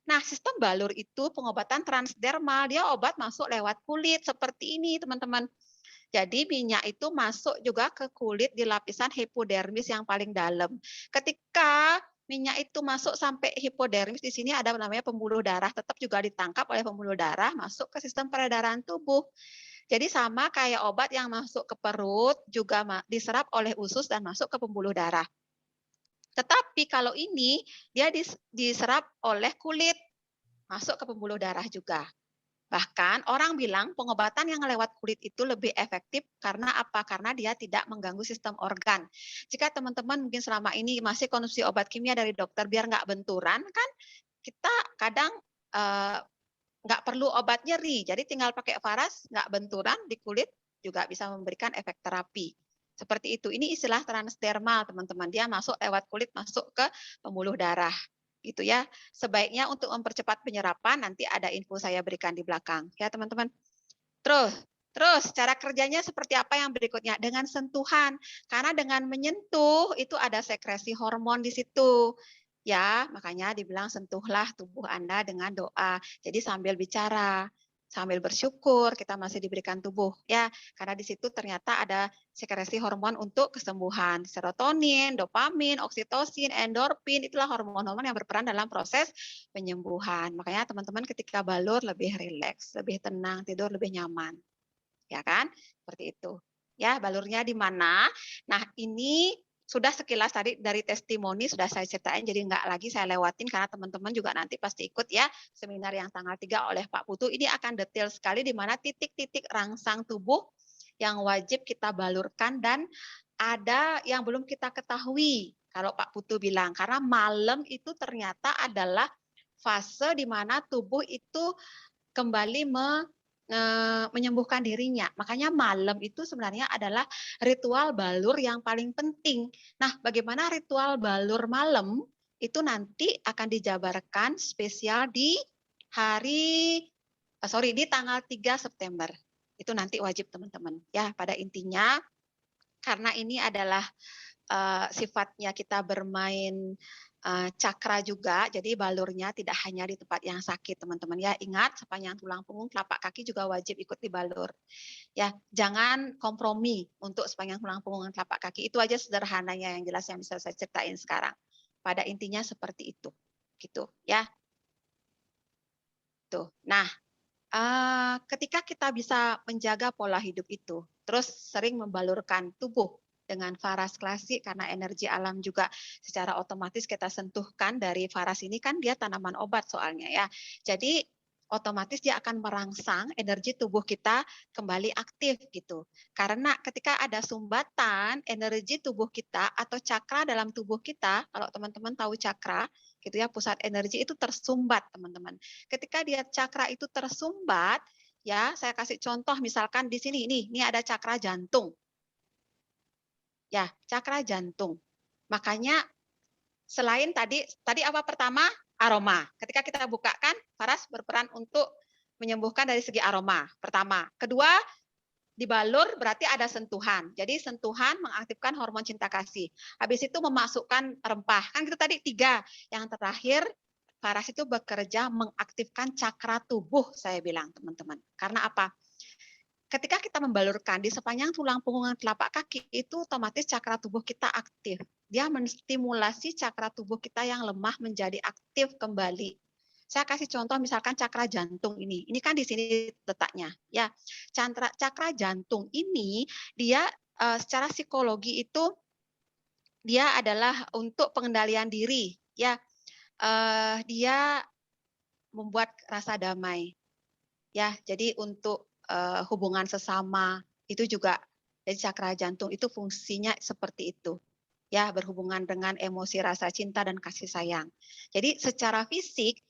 Nah, sistem balur itu pengobatan transdermal, dia obat masuk lewat kulit seperti ini, teman-teman. Jadi minyak itu masuk juga ke kulit di lapisan hipodermis yang paling dalam. Ketika minyak itu masuk sampai hipodermis, di sini ada namanya pembuluh darah, tetap juga ditangkap oleh pembuluh darah, masuk ke sistem peredaran tubuh. Jadi sama kayak obat yang masuk ke perut, juga diserap oleh usus dan masuk ke pembuluh darah. Tetapi kalau ini dia diserap oleh kulit, masuk ke pembuluh darah juga. Bahkan orang bilang pengobatan yang lewat kulit itu lebih efektif karena apa? Karena dia tidak mengganggu sistem organ. Jika teman-teman mungkin selama ini masih konsumsi obat kimia dari dokter biar nggak benturan, kan kita kadang nggak perlu obat nyeri. Jadi tinggal pakai Faras, nggak benturan di kulit, juga bisa memberikan efek terapi. Seperti itu. Ini istilah transdermal, teman-teman. Dia masuk lewat kulit, masuk ke pembuluh darah. Gitu ya. Sebaiknya untuk mempercepat penyerapan, nanti ada info saya berikan di belakang. Ya, teman-teman. Terus cara kerjanya seperti apa yang berikutnya? Dengan sentuhan. Karena dengan menyentuh, itu ada sekresi hormon di situ. Ya, makanya dibilang sentuhlah tubuh Anda dengan doa. Jadi sambil bicara, sambil bersyukur kita masih diberikan tubuh ya, karena di situ ternyata ada sekresi hormon untuk kesembuhan, serotonin, dopamin, oksitosin, endorfin, itulah hormon-hormon yang berperan dalam proses penyembuhan. Makanya teman-teman ketika balur lebih rileks, lebih tenang, tidur lebih nyaman. Ya kan? Seperti itu. Ya, balurnya di mana? Nah, ini sudah sekilas tadi dari testimoni sudah saya ceritain, jadi nggak lagi saya lewatin karena teman-teman juga nanti pasti ikut ya seminar yang tanggal 3 oleh Pak Putu. Ini akan detail sekali di mana titik-titik rangsang tubuh yang wajib kita balurkan dan ada yang belum kita ketahui kalau Pak Putu bilang, karena malam itu ternyata adalah fase di mana tubuh itu kembali menyembuhkan dirinya. Makanya malam itu sebenarnya adalah ritual balur yang paling penting. Nah, bagaimana ritual balur malam itu nanti akan dijabarkan spesial di di tanggal 3 September. Itu nanti wajib teman-teman. Ya, pada intinya karena ini adalah sifatnya kita bermain cakra juga, jadi balurnya tidak hanya di tempat yang sakit teman-teman ya. Ingat sepanjang tulang punggung telapak kaki juga wajib ikut dibalur. Ya, jangan kompromi untuk sepanjang tulang punggung dan telapak kaki. Itu aja sederhananya yang jelas yang bisa saya ceritain sekarang. Pada intinya seperti itu. Gitu ya. Tuh. Nah, ketika kita bisa menjaga pola hidup itu, terus sering membalurkan tubuh dengan Faras klasik karena energi alam juga secara otomatis kita sentuhkan dari Faras ini kan dia tanaman obat soalnya ya. Jadi otomatis dia akan merangsang energi tubuh kita kembali aktif gitu. Karena ketika ada sumbatan energi tubuh kita atau cakra dalam tubuh kita, kalau teman-teman tahu cakra gitu ya, pusat energi itu tersumbat teman-teman. Ketika dia cakra itu tersumbat, ya saya kasih contoh misalkan di sini ini ada cakra jantung. Ya, cakra jantung. Makanya selain tadi apa pertama? Aroma. Ketika kita bukakan, Faras berperan untuk menyembuhkan dari segi aroma. Pertama. Kedua, di balur berarti ada sentuhan. Jadi sentuhan mengaktifkan hormon cinta kasih. Habis itu memasukkan rempah. Kan itu tadi 3. Yang terakhir, Faras itu bekerja mengaktifkan cakra tubuh, saya bilang teman-teman. Karena apa? Ketika kita membalurkan di sepanjang tulang punggung dan telapak kaki, itu otomatis cakra tubuh kita aktif. Dia menstimulasi cakra tubuh kita yang lemah menjadi aktif kembali. Saya kasih contoh misalkan cakra jantung ini. Ini kan di sini letaknya. Ya, cakra jantung ini dia secara psikologi itu dia adalah untuk pengendalian diri. Ya, dia membuat rasa damai. Ya, jadi untuk hubungan sesama itu juga, jadi cakra jantung itu fungsinya seperti itu ya, berhubungan dengan emosi, rasa cinta dan kasih sayang. Jadi secara fisik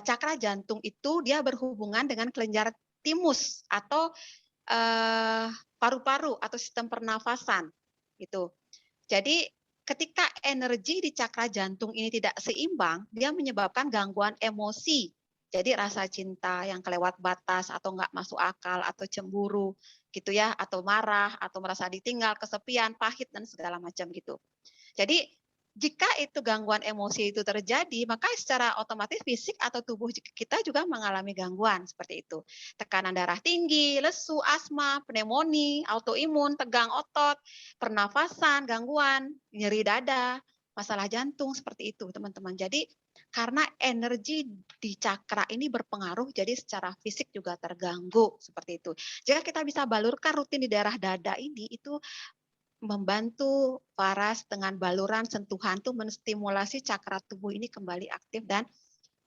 cakra jantung itu dia berhubungan dengan kelenjar timus atau paru-paru atau sistem pernafasan gitu. Jadi ketika energi di cakra jantung ini tidak seimbang, dia menyebabkan gangguan emosi. Jadi rasa cinta yang kelewat batas atau nggak masuk akal atau cemburu gitu ya, atau marah atau merasa ditinggal, kesepian, pahit dan segala macam gitu. Jadi jika itu gangguan emosi itu terjadi, maka secara otomatis fisik atau tubuh kita juga mengalami gangguan seperti itu. Tekanan darah tinggi, lesu, asma, pneumonia, autoimun, tegang otot, pernafasan, gangguan, nyeri dada, masalah jantung seperti itu, teman-teman. Jadi karena energi di cakra ini berpengaruh, jadi secara fisik juga terganggu seperti itu. Jika kita bisa balurkan rutin di daerah dada ini, itu membantu varas dengan baluran sentuhan tuh menstimulasi cakra tubuh ini kembali aktif dan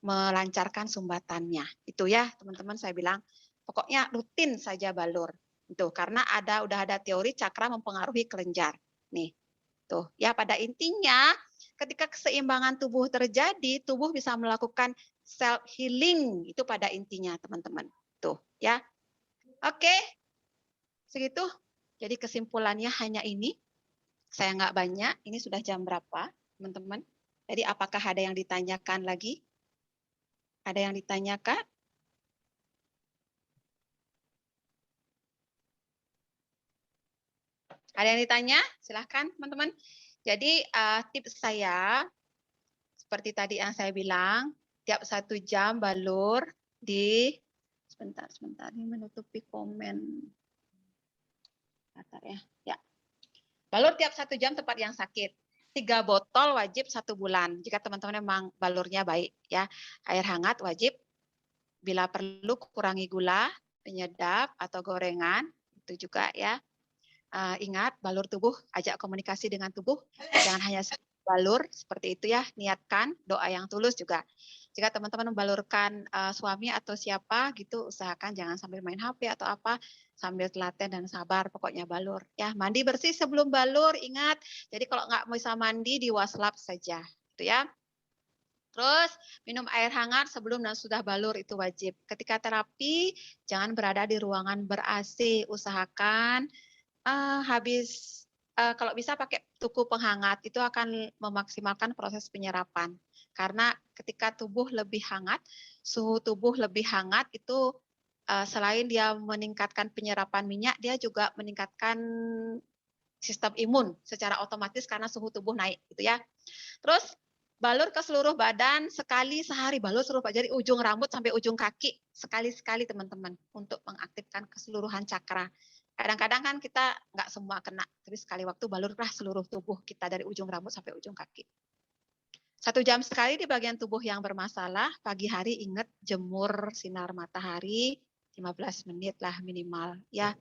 melancarkan sumbatannya. Itu ya, teman-teman saya bilang, pokoknya rutin saja balur. Itu karena udah ada teori cakra mempengaruhi kelenjar. Nih. Tuh, ya pada intinya ketika keseimbangan tubuh terjadi, tubuh bisa melakukan self healing itu pada intinya, teman-teman. Tuh, ya. Oke. Segitu. Jadi kesimpulannya hanya ini. Saya nggak banyak. Ini sudah jam berapa, teman-teman? Jadi apakah ada yang ditanyakan lagi? Ada yang ditanyakan? Ada yang ditanya? Silahkan, teman-teman. Jadi tips saya, seperti tadi yang saya bilang, tiap 1 jam balur di, sebentar, ini menutupi komen. Bentar ya. Ya. Balur tiap 1 jam tempat yang sakit. 3 botol wajib 1 bulan. Jika teman-teman memang balurnya baik ya. Air hangat wajib. Bila perlu kurangi gula, penyedap atau gorengan. Itu juga ya. Ingat balur tubuh, ajak komunikasi dengan tubuh. Jangan hanya balur seperti itu ya. Niatkan doa yang tulus juga. Jika teman-teman membalurkan suami atau siapa gitu, usahakan jangan sambil main HP atau apa, sambil telaten dan sabar, pokoknya balur. Ya, mandi bersih sebelum balur, ingat. Jadi kalau nggak bisa mandi, di waslap saja, gitu ya. Terus minum air hangat sebelum dan sudah balur itu wajib. Ketika terapi, jangan berada di ruangan ber-AC, usahakan kalau bisa pakai tuku penghangat, itu akan memaksimalkan proses penyerapan. Karena ketika tubuh lebih hangat, suhu tubuh lebih hangat itu selain dia meningkatkan penyerapan minyak, dia juga meningkatkan sistem imun secara otomatis karena suhu tubuh naik gitu ya. Terus balur ke seluruh badan sekali sehari, balur seluruh badan, dari ujung rambut sampai ujung kaki sekali-sekali teman-teman untuk mengaktifkan keseluruhan cakra. Kadang-kadang kan kita nggak semua kena, tapi sekali waktu balurlah seluruh tubuh kita dari ujung rambut sampai ujung kaki. 1 jam sekali di bagian tubuh yang bermasalah, pagi hari ingat jemur sinar matahari 15 menit lah minimal ya.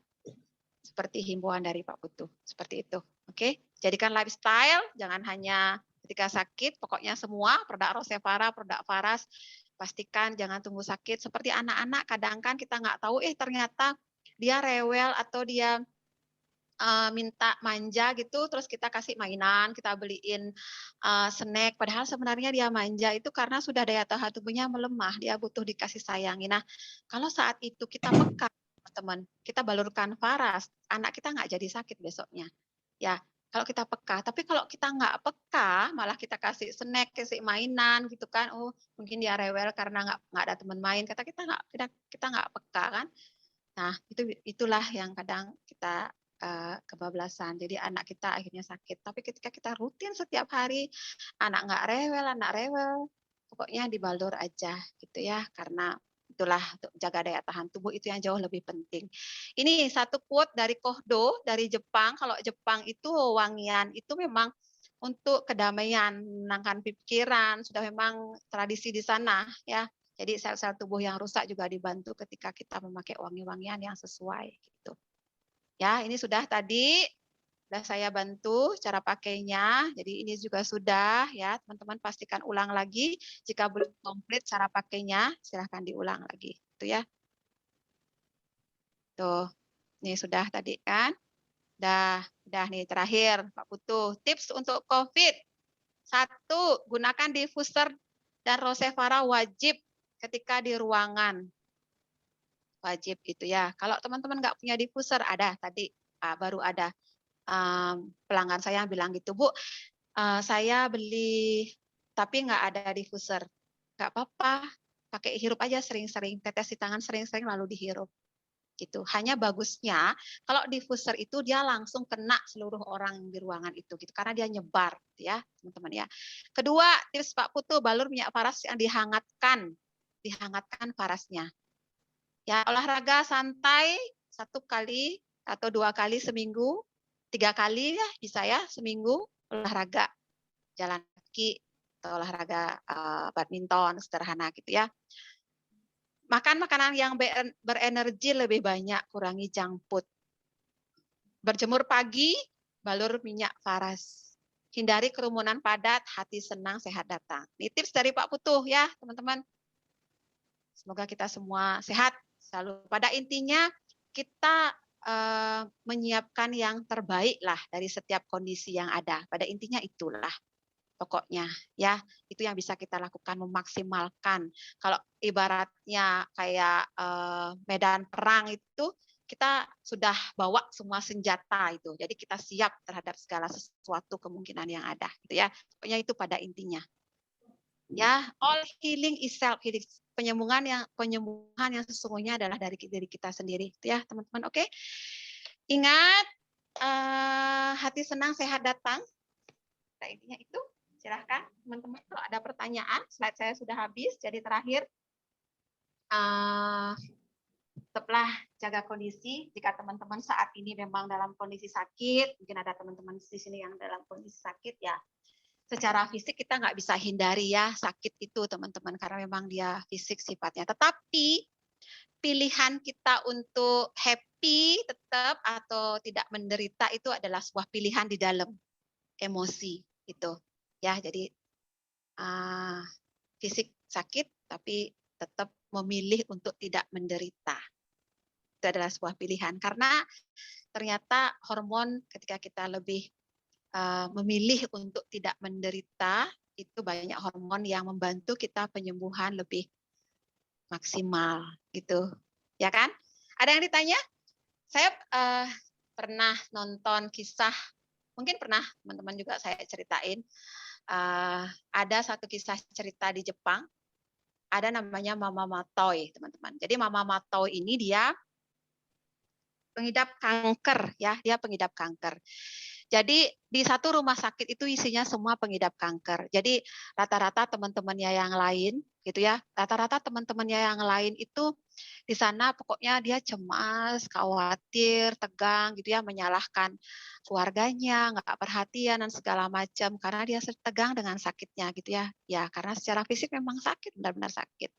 Seperti himbauan dari Pak Putu, seperti itu. Oke, jadikan lifestyle, jangan hanya ketika sakit, pokoknya semua produk Rosevara, produk Varas, pastikan jangan tunggu sakit. Seperti anak-anak, kadang kan kita nggak tahu, ternyata dia rewel atau dia minta manja gitu, terus kita kasih mainan, kita beliin snack, padahal sebenarnya dia manja itu karena sudah daya tahan tubuhnya melemah, dia butuh dikasih sayangi. Nah, kalau saat itu kita peka, teman-teman, kita balurkan Varas, anak kita nggak jadi sakit besoknya. Ya, kalau kita peka. Tapi kalau kita nggak peka, malah kita kasih snack, kasih mainan gitu kan, oh mungkin dia rewel karena nggak ada teman main, kata kita nggak peka kan. Nah, itulah yang kadang kita kebablasan. Jadi anak kita akhirnya sakit. Tapi ketika kita rutin setiap hari, anak rewel, pokoknya dibalur aja gitu ya. Karena itulah untuk jaga daya tahan tubuh itu yang jauh lebih penting. Ini satu quote dari Kohdo dari Jepang. Kalau Jepang itu wangian itu memang untuk kedamaian, menenangkan pikiran, sudah memang tradisi di sana ya. Jadi sel-sel tubuh yang rusak juga dibantu ketika kita memakai wangi-wangian yang sesuai gitu. Ya, ini sudah tadi sudah saya bantu cara pakainya. Jadi ini juga sudah ya, teman-teman pastikan ulang lagi. Jika belum komplit cara pakainya, silahkan diulang lagi. Itu ya. Tuh, ini sudah tadi kan. Udah nih terakhir Pak Putu. Tips untuk COVID. 1, gunakan diffuser dan Rosevara wajib ketika di ruangan. Wajib itu ya. Kalau teman-teman nggak punya diffuser, ada tadi baru ada pelanggan saya yang bilang gitu, Bu, saya beli tapi nggak ada diffuser. Nggak apa-apa, pakai hirup aja sering-sering, tetes di tangan sering-sering lalu dihirup. gitu. Hanya bagusnya kalau diffuser itu dia langsung kena seluruh orang di ruangan itu gitu karena dia nyebar gitu ya, teman-teman ya. Kedua, tips Pak Putu, balur minyak paras yang dihangatkan parasnya. Ya, olahraga santai 1 kali atau 2 kali seminggu, 3 kali ya bisa ya seminggu olahraga jalan kaki atau olahraga badminton sederhana gitu ya. Makan makanan yang berenergi lebih banyak, kurangi junk food. Berjemur pagi, balur minyak paras. Hindari kerumunan padat, hati senang, sehat datang. Ini tips dari Pak Putu ya, teman-teman. Semoga kita semua sehat selalu. Pada intinya kita menyiapkan yang terbaik lah dari setiap kondisi yang ada. Pada intinya itulah. Pokoknya ya itu yang bisa kita lakukan, memaksimalkan. Kalau ibaratnya kayak medan perang itu kita sudah bawa semua senjata itu, jadi kita siap terhadap segala sesuatu kemungkinan yang ada gitu ya. Pokoknya itu pada intinya ya, all healing is self healing. Penyembuhan yang sesungguhnya adalah dari diri kita sendiri itu ya teman-teman. Oke, ingat hati senang sehat datang, pada intinya itu. Silahkan teman-teman kalau ada pertanyaan, slide saya sudah habis. Jadi terakhir, tetaplah jaga kondisi. Jika teman-teman saat ini memang dalam kondisi sakit, mungkin ada teman-teman di sini yang dalam kondisi sakit ya. Secara fisik kita nggak bisa hindari ya sakit itu teman-teman, karena memang dia fisik sifatnya. Tetapi pilihan kita untuk happy tetap atau tidak menderita itu adalah sebuah pilihan di dalam emosi itu. Ya, jadi fisik sakit tapi tetap memilih untuk tidak menderita. Itu adalah sebuah pilihan karena ternyata hormon ketika kita lebih memilih untuk tidak menderita itu banyak hormon yang membantu kita penyembuhan lebih maksimal gitu. Ya kan? Ada yang ditanya? Saya pernah nonton kisah, mungkin pernah teman-teman juga saya ceritain. Ada satu kisah cerita di Jepang, ada namanya Mama Matoi, teman-teman. Jadi Mama Matoi ini dia pengidap kanker, ya, dia pengidap kanker. Jadi di satu rumah sakit itu isinya semua pengidap kanker. Jadi rata-rata teman-temannya yang lain, gitu ya, rata-rata teman-temannya yang lain itu di sana pokoknya dia cemas, khawatir, tegang, gitu ya, menyalahkan keluarganya, nggak perhatian dan segala macam karena dia tegang dengan sakitnya, gitu ya. Ya karena secara fisik memang sakit, benar-benar sakit.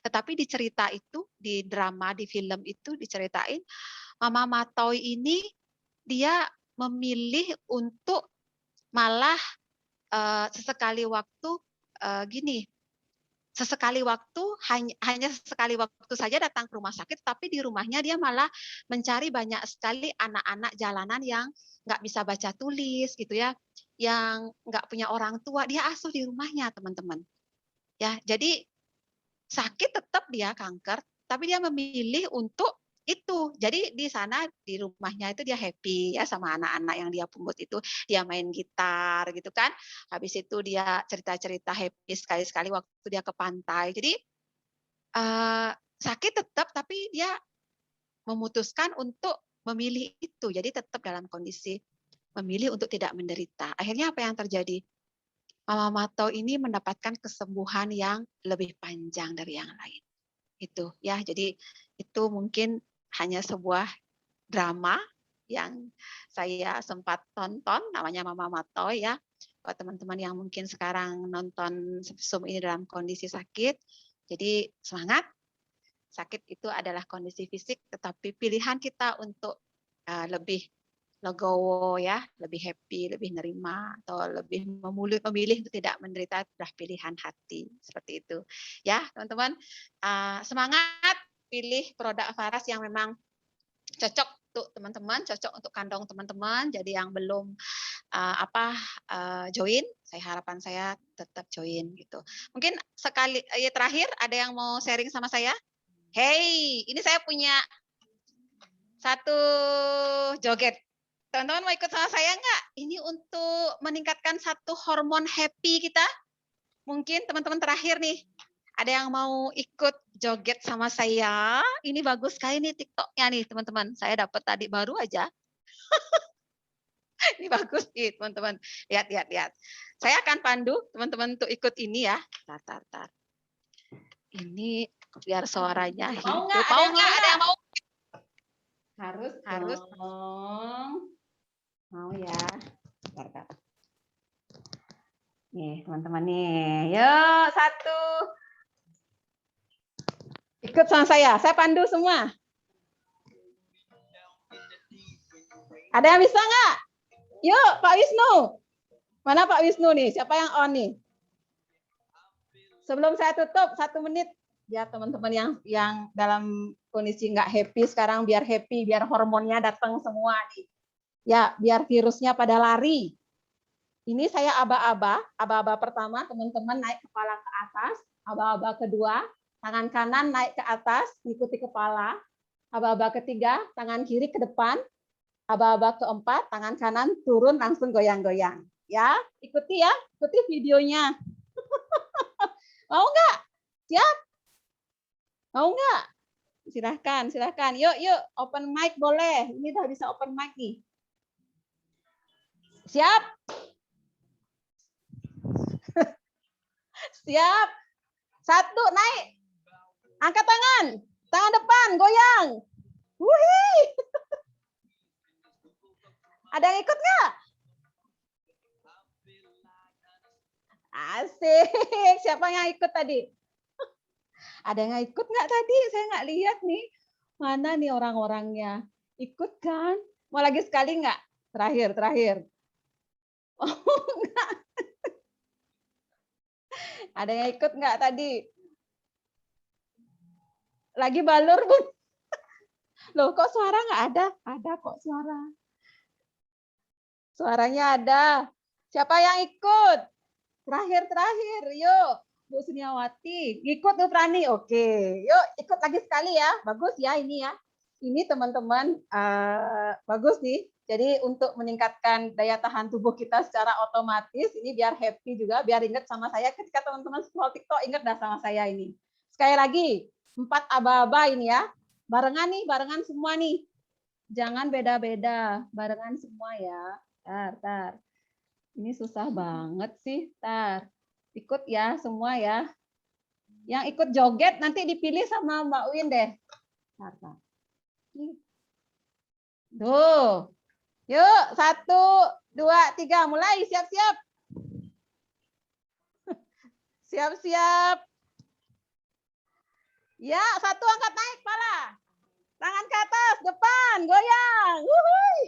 Tetapi di cerita itu, di drama, di film itu diceritain Mama Matoi ini dia memilih untuk malah sesekali waktu gini, sesekali waktu hanya sesekali waktu saja datang ke rumah sakit, tapi di rumahnya dia malah mencari banyak sekali anak-anak jalanan yang nggak bisa baca tulis gitu ya, yang nggak punya orang tua, dia asuh di rumahnya teman-teman. Ya, jadi sakit tetap dia kanker, tapi dia memilih untuk itu. Jadi di sana di rumahnya itu dia happy ya sama anak-anak yang dia pungut itu, dia main gitar gitu kan. Habis itu dia cerita-cerita happy sekali-sekali waktu dia ke pantai. Jadi sakit tetap tapi dia memutuskan untuk memilih itu. Jadi tetap dalam kondisi memilih untuk tidak menderita. Akhirnya apa yang terjadi? Mama Mato ini mendapatkan kesembuhan yang lebih panjang dari yang lain. Itu ya. Jadi itu mungkin hanya sebuah drama yang saya sempat tonton namanya Mama Mato ya. Buat teman-teman yang mungkin sekarang nonton Zoom ini dalam kondisi sakit, jadi semangat. Sakit itu adalah kondisi fisik, tetapi pilihan kita untuk lebih legowo ya, lebih happy, lebih nerima atau lebih memilih untuk tidak menderita adalah pilihan hati seperti itu. Ya, teman-teman, semangat pilih produk Faras yang memang cocok untuk teman-teman, cocok untuk kantong teman-teman. Jadi yang belum join, harapan saya tetap join gitu. Mungkin sekali terakhir ada yang mau sharing sama saya? Hey, ini saya punya satu joget. Teman-teman mau ikut sama saya nggak? Ini untuk meningkatkan satu hormon happy kita. Mungkin teman-teman terakhir nih. Ada yang mau ikut joget sama saya? Ini bagus sekali nih TikToknya nih teman-teman. Saya dapat tadi baru aja. Ini bagus nih teman-teman. Lihat, lihat, lihat. Saya akan pandu teman-teman untuk ikut ini ya. Tar. Ini biar suaranya hidup. Mau nggak? Ada yang mau? Harus dong. Mau ya. Tar. Nih teman-teman nih. Yuk, satu. Ikut sama saya pandu semua. Ada yang bisa nggak? Yuk, Pak Wisnu. Mana Pak Wisnu nih? Siapa yang on nih? Sebelum saya tutup, 1 menit. Ya teman-teman yang dalam kondisi nggak happy sekarang biar happy, biar hormonnya datang semua nih. Ya, biar virusnya pada lari. Ini saya aba-aba pertama teman-teman naik kepala ke atas, aba-aba kedua, tangan kanan naik ke atas, ikuti kepala, aba-aba ketiga, tangan kiri ke depan, aba-aba keempat, tangan kanan turun langsung goyang-goyang. Ya, ikuti ya, ikuti videonya. Mau nggak? Siap? Mau nggak? Silahkan. Yuk, open mic boleh. Ini udah bisa open mic nih. Siap? Siap. 1, naik. Angkat tangan. Tangan depan, goyang. Wuih. Ada yang ikut nggak? Asik. Siapa yang ikut tadi? Ada yang ikut nggak tadi? Saya nggak lihat nih. Mana nih orang-orangnya? Ikut kan? Mau lagi sekali nggak? Terakhir. Oh, enggak. Ada yang ikut nggak tadi? Lagi balur, Bu. Loh, kok suara nggak ada? Ada kok suara. Suaranya ada. Siapa yang ikut? Terakhir. Yuk, Bu Suniawati. Ikut tuh Prani. Oke. Yuk, ikut lagi sekali ya. Bagus ya ini ya. Ini teman-teman bagus nih. Jadi untuk meningkatkan daya tahan tubuh kita secara otomatis, ini biar happy juga, biar ingat sama saya ketika teman-teman scroll TikTok, ingat dah sama saya ini. Sekali lagi, 4 aba-aba ini ya. Barengan semua nih. Jangan beda-beda, barengan semua ya. Tar. Ini susah banget sih. Tar. Ikut ya semua ya. Yang ikut joget nanti dipilih sama Mbak Win deh. Tar. Tuh. Yuk, 1, 2, 3. Mulai, siap-siap. Siap-siap. Ya, 1 angkat naik kepala. Tangan ke atas, depan, goyang. Wuhui.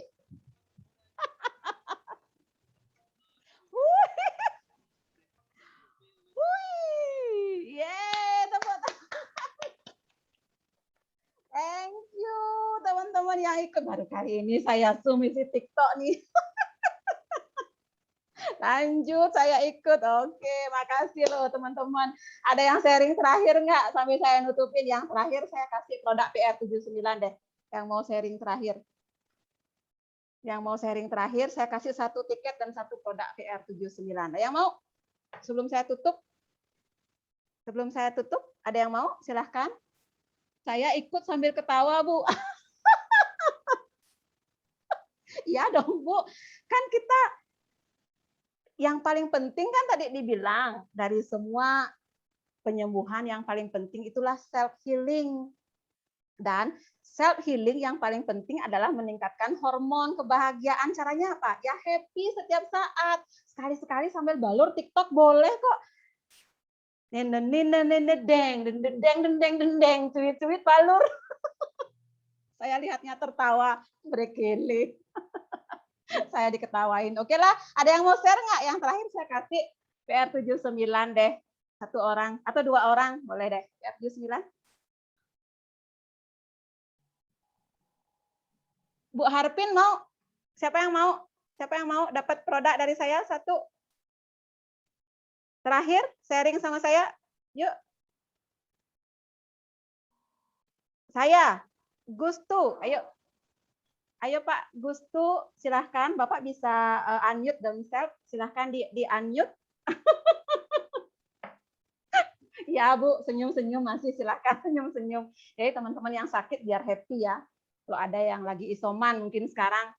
Yeay, tepuk tangan. Thank you teman-teman yang ikut. Baru kali ini saya Zoom isi TikTok nih. Lanjut, saya ikut. Oke, makasih loh teman-teman. Ada yang sharing terakhir nggak? Sambil saya nutupin. Yang terakhir saya kasih produk PR79 deh. Yang mau sharing terakhir. Yang mau sharing terakhir, saya kasih 1 tiket dan 1 produk PR79. Ada yang mau? Sebelum saya tutup, ada yang mau? Silahkan. Saya ikut sambil ketawa, Bu. Iya dong, Bu. Kan kita yang paling penting kan tadi dibilang dari semua penyembuhan yang paling penting itulah self healing. Dan self healing yang paling penting adalah meningkatkan hormon kebahagiaan. Caranya apa? Ya happy setiap saat. Sekali-sekali sambil balur TikTok boleh kok. Deng, cuit balur. Saya lihatnya tertawa, berkele. Saya diketawain. Oke lah, ada yang mau share nggak? Yang terakhir saya kasih PR79 deh. 1 orang atau 2 orang, boleh deh. PR79. Bu Harpin mau? Siapa yang mau? Siapa yang mau dapat produk dari saya 1? Terakhir, sharing sama saya. Yuk. Saya, Gustu. Ayo Pak Gustu, silahkan. Bapak bisa unmute themselves. Silahkan di unmute. Ya Bu, senyum-senyum masih silakan senyum-senyum. Jadi teman-teman yang sakit biar happy ya. Kalau ada yang lagi isoman mungkin sekarang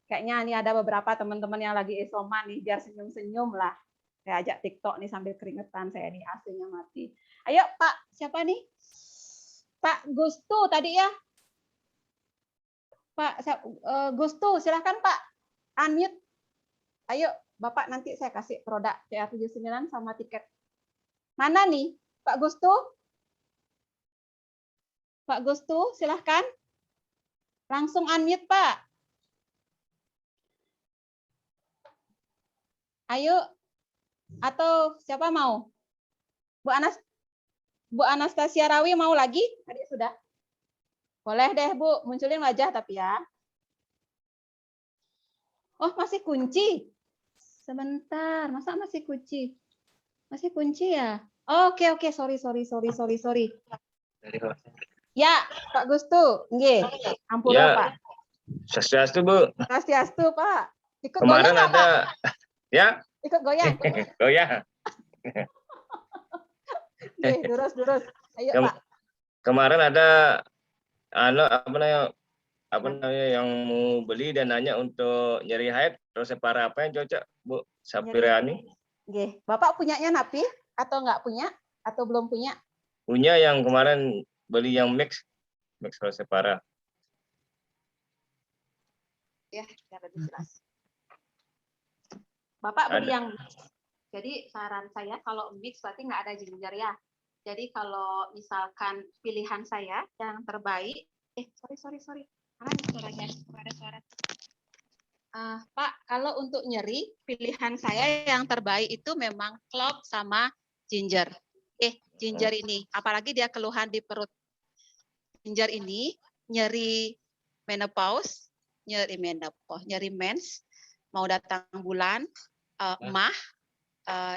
kayaknya ini ada beberapa teman-teman yang lagi isoman nih biar senyum-senyum lah. Saya ajak TikTok nih sambil keringetan, saya ini AC-nya mati. Ayo Pak, siapa nih? Pak Gustu tadi ya. Pak Gustu, silakan Pak. Unmute. Ayo, Bapak nanti saya kasih produk PR79 sama tiket. Mana nih? Pak Gustu? Pak Gustu, silahkan. Langsung unmute, Pak. Ayo. Atau siapa mau? Bu Anastasia Rawi mau lagi? Tadi sudah. Boleh deh, Bu. Munculin wajah tapi ya. Oh, masih kunci. Sebentar, masa masih kunci? Masih kunci ya? Oke, sorry. Ya, Pak Gustu, nggih. Ampura, Ya, Pak. Swastiastu, Bu. Swastiastu, Pak. Ikut Kemarin goyang nggak, ada, Pak? ya, Ikut goyang. oh ya, Oke, lurus. Ayo, Kem- Pak. kemarin ada, apa namanya yang mau beli dan nanya untuk nyeri haid, terus para apa yang cocok, Bu? Sapirani Nggih. Bapak punyanya Napi atau nggak punya? Atau belum punya? punya yang kemarin beli yang mix Rosepara. Ya, biar lebih jelas. Bapak beli Ada. yang mix. Jadi saran saya kalau mix berarti nggak ada ginger ya. Jadi kalau misalkan pilihan saya yang terbaik, sorry. Mana nih suaranya? Ada suara. Pak, kalau untuk nyeri, pilihan saya yang terbaik itu memang clove sama ginger. Ginger ini, apalagi dia keluhan di perut. Ginger ini nyeri menopause, nyeri mens, mau datang bulan, emah,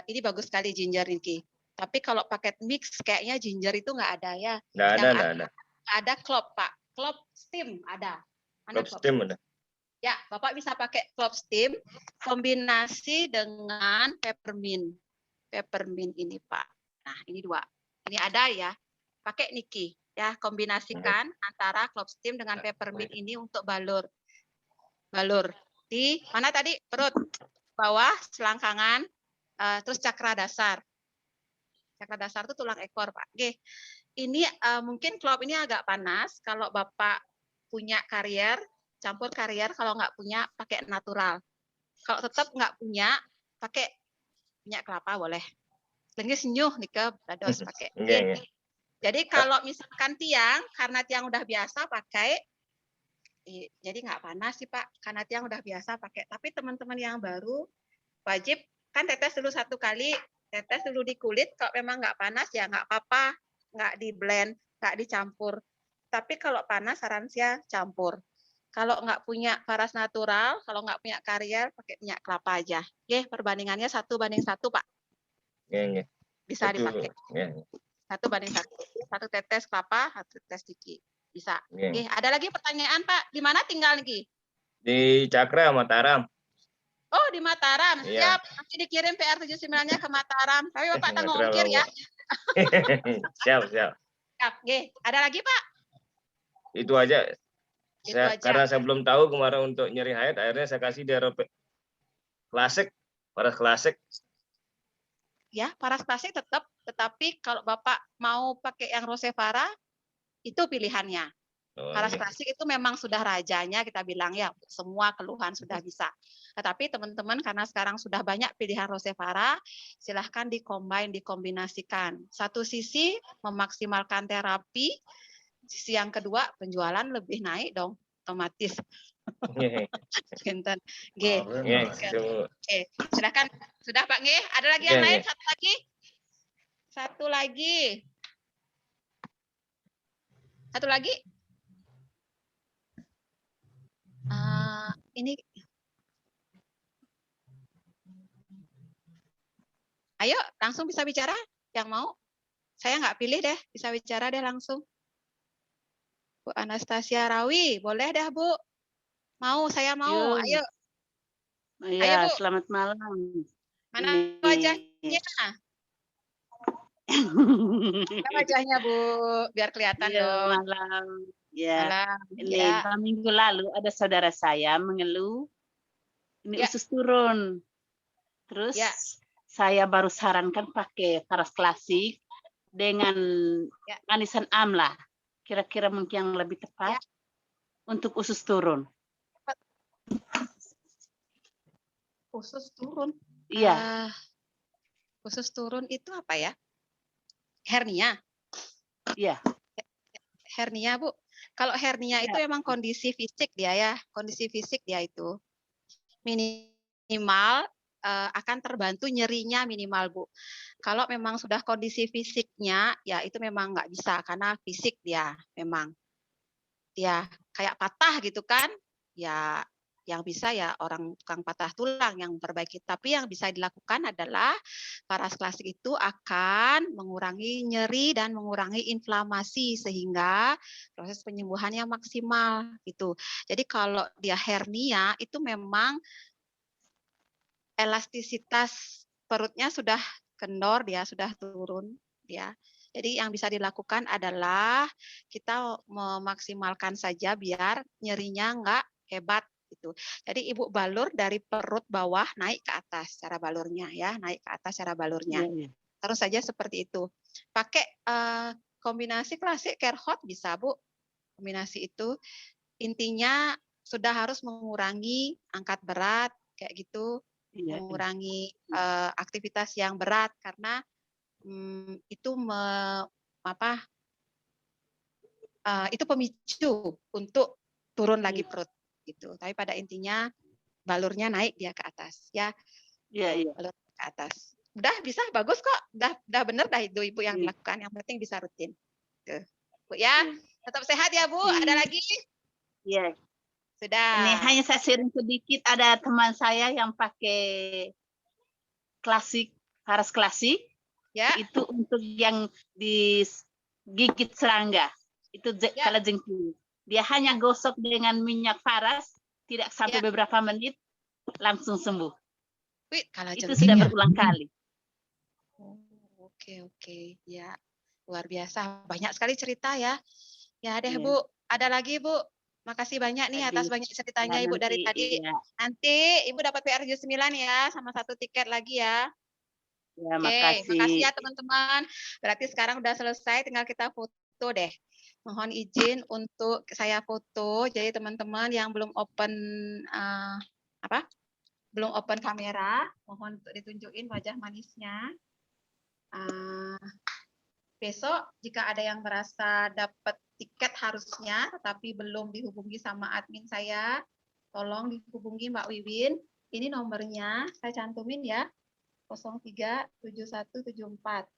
ini bagus sekali ginger ini. Tapi kalau paket mix kayaknya ginger itu nggak ada ya. Nggak ada. Ada clove, Pak. Clove steam ada. Mana Clove steam ada. Ya, Bapak bisa pakai clove steam kombinasi dengan peppermint. Peppermint ini, Pak. Nah, ini 2. Ini ada ya. Pakai niki ya, kombinasikan antara clove steam dengan peppermint ini untuk balur. Di mana tadi? Perut, bawah, selangkangan, terus cakra dasar. Cakra dasar itu tulang ekor, Pak. Oke. Ini mungkin clove ini agak panas. Kalau Bapak punya karier, campur karier. Kalau nggak punya, pakai natural. Kalau tetap nggak punya, pakai minyak kelapa boleh. Lenggis senyuh nih ke dados pakai. Iya. Jadi kalau misalkan tiang, karena tiang udah biasa pakai, jadi nggak panas sih Pak. Karena tiang udah biasa pakai. Tapi teman-teman yang baru wajib kan tetes dulu 1 kali, tetes dulu di kulit. Kalau memang nggak panas ya nggak apa-apa, nggak di blend, nggak dicampur. Tapi kalau panas saran saya campur. Kalau nggak punya paras natural, kalau nggak punya karier, pakai minyak kelapa aja. Oke, perbandingannya 1:1 Pak. Iya. Bisa dipakai. Ya. 1:1. 1 tetes kelapa, 1 tetes ciki. Bisa. Iya. Oke, ada lagi pertanyaan Pak? Di mana tinggal lagi? Di Cakra, Mataram. Oh, di Mataram. Iya. Siap. Nanti dikirim PR79-nya ke Mataram. Tapi Bapak tanggung Mataram, ongkir ya. Siap. Siap. Oke, ada lagi Pak? Itu aja. Itu aja. Karena saya belum tahu kemarin untuk nyeri haid, akhirnya saya kasih di klasik, paras klasik. Ya, paras klasik tetap, tetapi kalau Bapak mau pakai yang Rosevara, itu pilihannya. Paras klasik itu memang sudah rajanya, kita bilang ya, semua keluhan sudah bisa. Tetapi teman-teman karena sekarang sudah banyak pilihan Rosevara, silahkan dikombinasikan. Satu sisi memaksimalkan terapi, sisi yang kedua penjualan lebih naik dong, otomatis. Oke, silakan. Sudah Pak Nge, ada lagi yang lain? Satu lagi. Ini. Ayo, langsung bisa bicara yang mau. Saya nggak pilih deh, bisa bicara deh langsung. Bu Anastasia Rawi, boleh dah Bu. Saya mau. Ayo. Iya, Ayo, Bu. selamat malam. Mana wajahnya? Mana wajahnya Bu, biar kelihatan Iya, dong. malam. Ya, Malam, ini ya. minggu lalu ada saudara saya mengeluh, ini Ya. usus turun. Terus Ya. saya baru sarankan pakai Paras Klasik dengan Ya. manisan amla. Kira-kira mungkin yang lebih tepat untuk usus turun. Usus turun. Iya. Usus turun itu apa ya? Hernia. Iya. Hernia, Bu. Kalau hernia itu memang kondisi fisik dia ya, kondisi fisik dia itu. Minimal akan terbantu nyerinya minimal, Bu. Kalau memang sudah kondisi fisiknya, ya itu memang nggak bisa karena fisik dia memang. Dia kayak patah gitu kan, ya yang bisa ya orang tukang patah tulang yang memperbaiki. Tapi yang bisa dilakukan adalah Paras Klasik itu akan mengurangi nyeri dan mengurangi inflamasi sehingga proses penyembuhannya maksimal gitu. Jadi kalau dia hernia itu memang elastisitas perutnya sudah kendor, dia sudah turun ya. Jadi yang bisa dilakukan adalah kita memaksimalkan saja biar nyerinya enggak hebat gitu. Jadi Ibu balur dari perut bawah naik ke atas cara balurnya ya, naik ke atas cara balurnya. Terus saja seperti itu. Pakai kombinasi klasik care hot bisa Bu. Kombinasi itu intinya sudah harus mengurangi angkat berat kayak gitu, mengurangi aktivitas yang berat karena itu itu pemicu untuk turun lagi perut gitu. Tapi pada intinya balurnya naik dia ke atas ya. Iya. Balur ke atas. Udah bisa bagus kok. Udah bener dah itu Ibu yang lakukan. Yang penting bisa rutin. Tuh. Bu ya. Tetap sehat ya Bu. Ada lagi? Iya. Sudah. Ini hanya saya sharing sedikit, ada teman saya yang pakai klasik, Paras Klasik. Ya. Itu untuk yang digigit serangga. Itu kalau jengking. Dia hanya gosok dengan minyak paras, tidak sampai beberapa menit langsung sembuh. Wih, kalau itu sudah ya? berulang kali. Oke. Ya. Luar biasa. Banyak sekali cerita ya. Ya deh Bu. Ada lagi Bu. Makasih banyak nih atas banyak ceritanya Ibu dari tadi. Nanti Ibu dapat PRJ 9 ya, sama 1 tiket lagi ya. Ya, Oke, makasih ya teman-teman. Berarti sekarang udah selesai, tinggal kita foto deh. Mohon izin untuk saya foto. Jadi teman-teman yang belum open belum open kamera, mohon untuk ditunjukin wajah manisnya. Besok jika ada yang merasa dapat tiket harusnya, tetapi belum dihubungi sama admin saya, tolong dihubungi Mbak Wiwin. Ini nomornya, saya cantumin ya, 037174.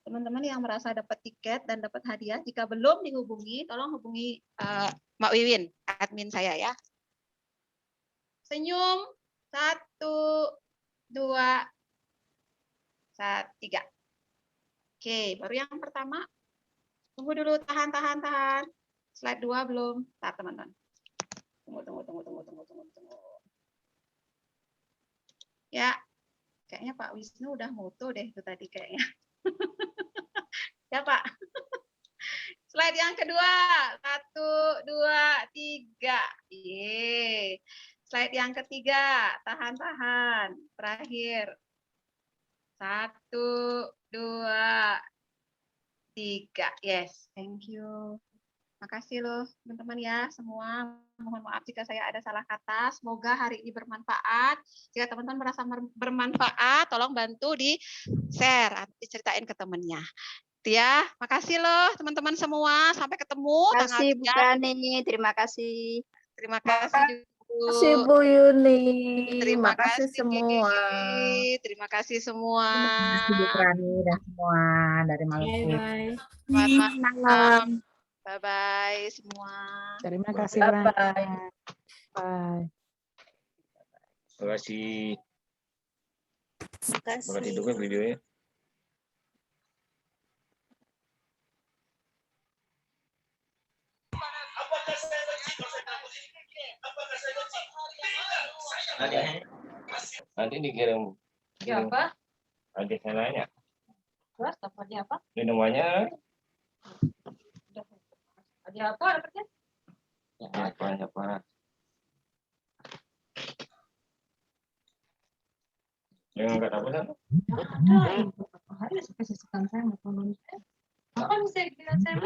Teman-teman yang merasa dapat tiket dan dapat hadiah, jika belum dihubungi, tolong hubungi Mbak Wiwin, admin saya ya. Senyum, 1, 2, 3. Oke, baru yang pertama. Tunggu dulu, tahan. Slide 2 belum. Ntar, teman-teman. Tunggu. Ya, kayaknya Pak Wisnu udah moto deh itu tadi kayaknya. Ya, Pak. Slide yang kedua. 1, 2, 3. Yeay. Slide yang ketiga. Tahan. Terakhir. 1, 2, 3. Yes, thank you. Makasih loh teman-teman ya semua. Mohon maaf jika saya ada salah kata. Semoga hari ini bermanfaat. Jika teman-teman merasa bermanfaat, tolong bantu di share atau diceritain ke temannya. Ya, makasih loh teman-teman semua. Sampai ketemu tanggal 3. Bu Gani, terima kasih. Terima kasih Terima kasih Bu Yuni. Terima kasih semua. Terima kasih semua. Terima kasih Bu Rani dan semua dari Maluku. Selamat malam. Bye-bye semua. Terima kasih. Bye-bye. Bye. Terima kasih. Terima kasih juga videonya. Nanti dikirim. Siapa? Nanti saya nanya. Terus dapatnya apa? Minumannya Ada apa dapatnya? apa? Yang nggak dapat apa? Ada. Beberapa hari sampai sesekan saya mau nulis. Apa bisa dikira saya?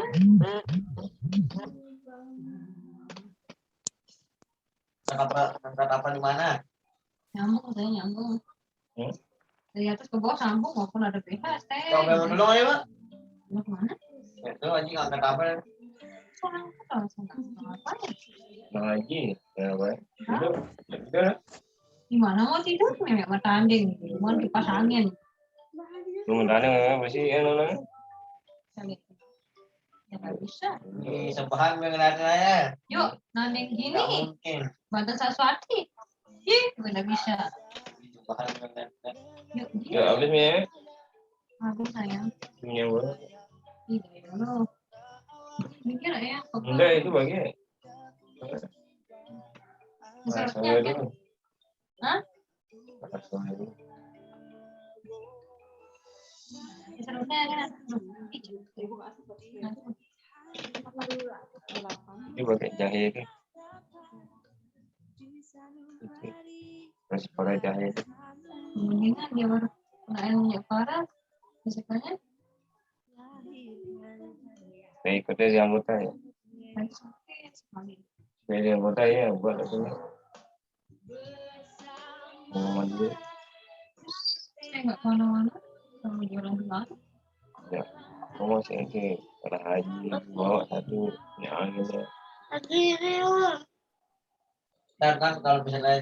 Angkat apa di mana? Nyambung, saya nyambung. Dari atas ke bawah sambung maupun ada PH. Coba dulu aja, Pak. Mau kemana? Itu anjing angkat apa? Sekarang kita langsung apa ya? Lagi, ya baik. Itu, Gimana mau tidur? Memang mau tanding. Mau kipas angin. sementara masih yang Ya nggak bisa. Ini sebahan mengenai saya. Yuk, nanding Nggak gini. mungkin. Bantu Saswati. Ih, nggak bisa. Sebahan mengenai. Yuk, ya habisnya Aku sayang. punya gua. Iya, dulu. Mikir ya. Enggak itu bagi. Nah, saya dulu. Hah? Saya dulu. Serunya kan. Ini pakai jahe itu. Terus pakai jahe itu. Mendingan dia baru kena minyak parah. Misalnya. Saya ikutnya di anggota ya. Sakit sekali. Saya di anggota ya buat itu. Pengumuman dulu. Saya nggak kemana-mana. Sama jualan gelang. Ya, kamu masih nanti pada haji bawa satu yang angin ya. Dan kan kalau misalnya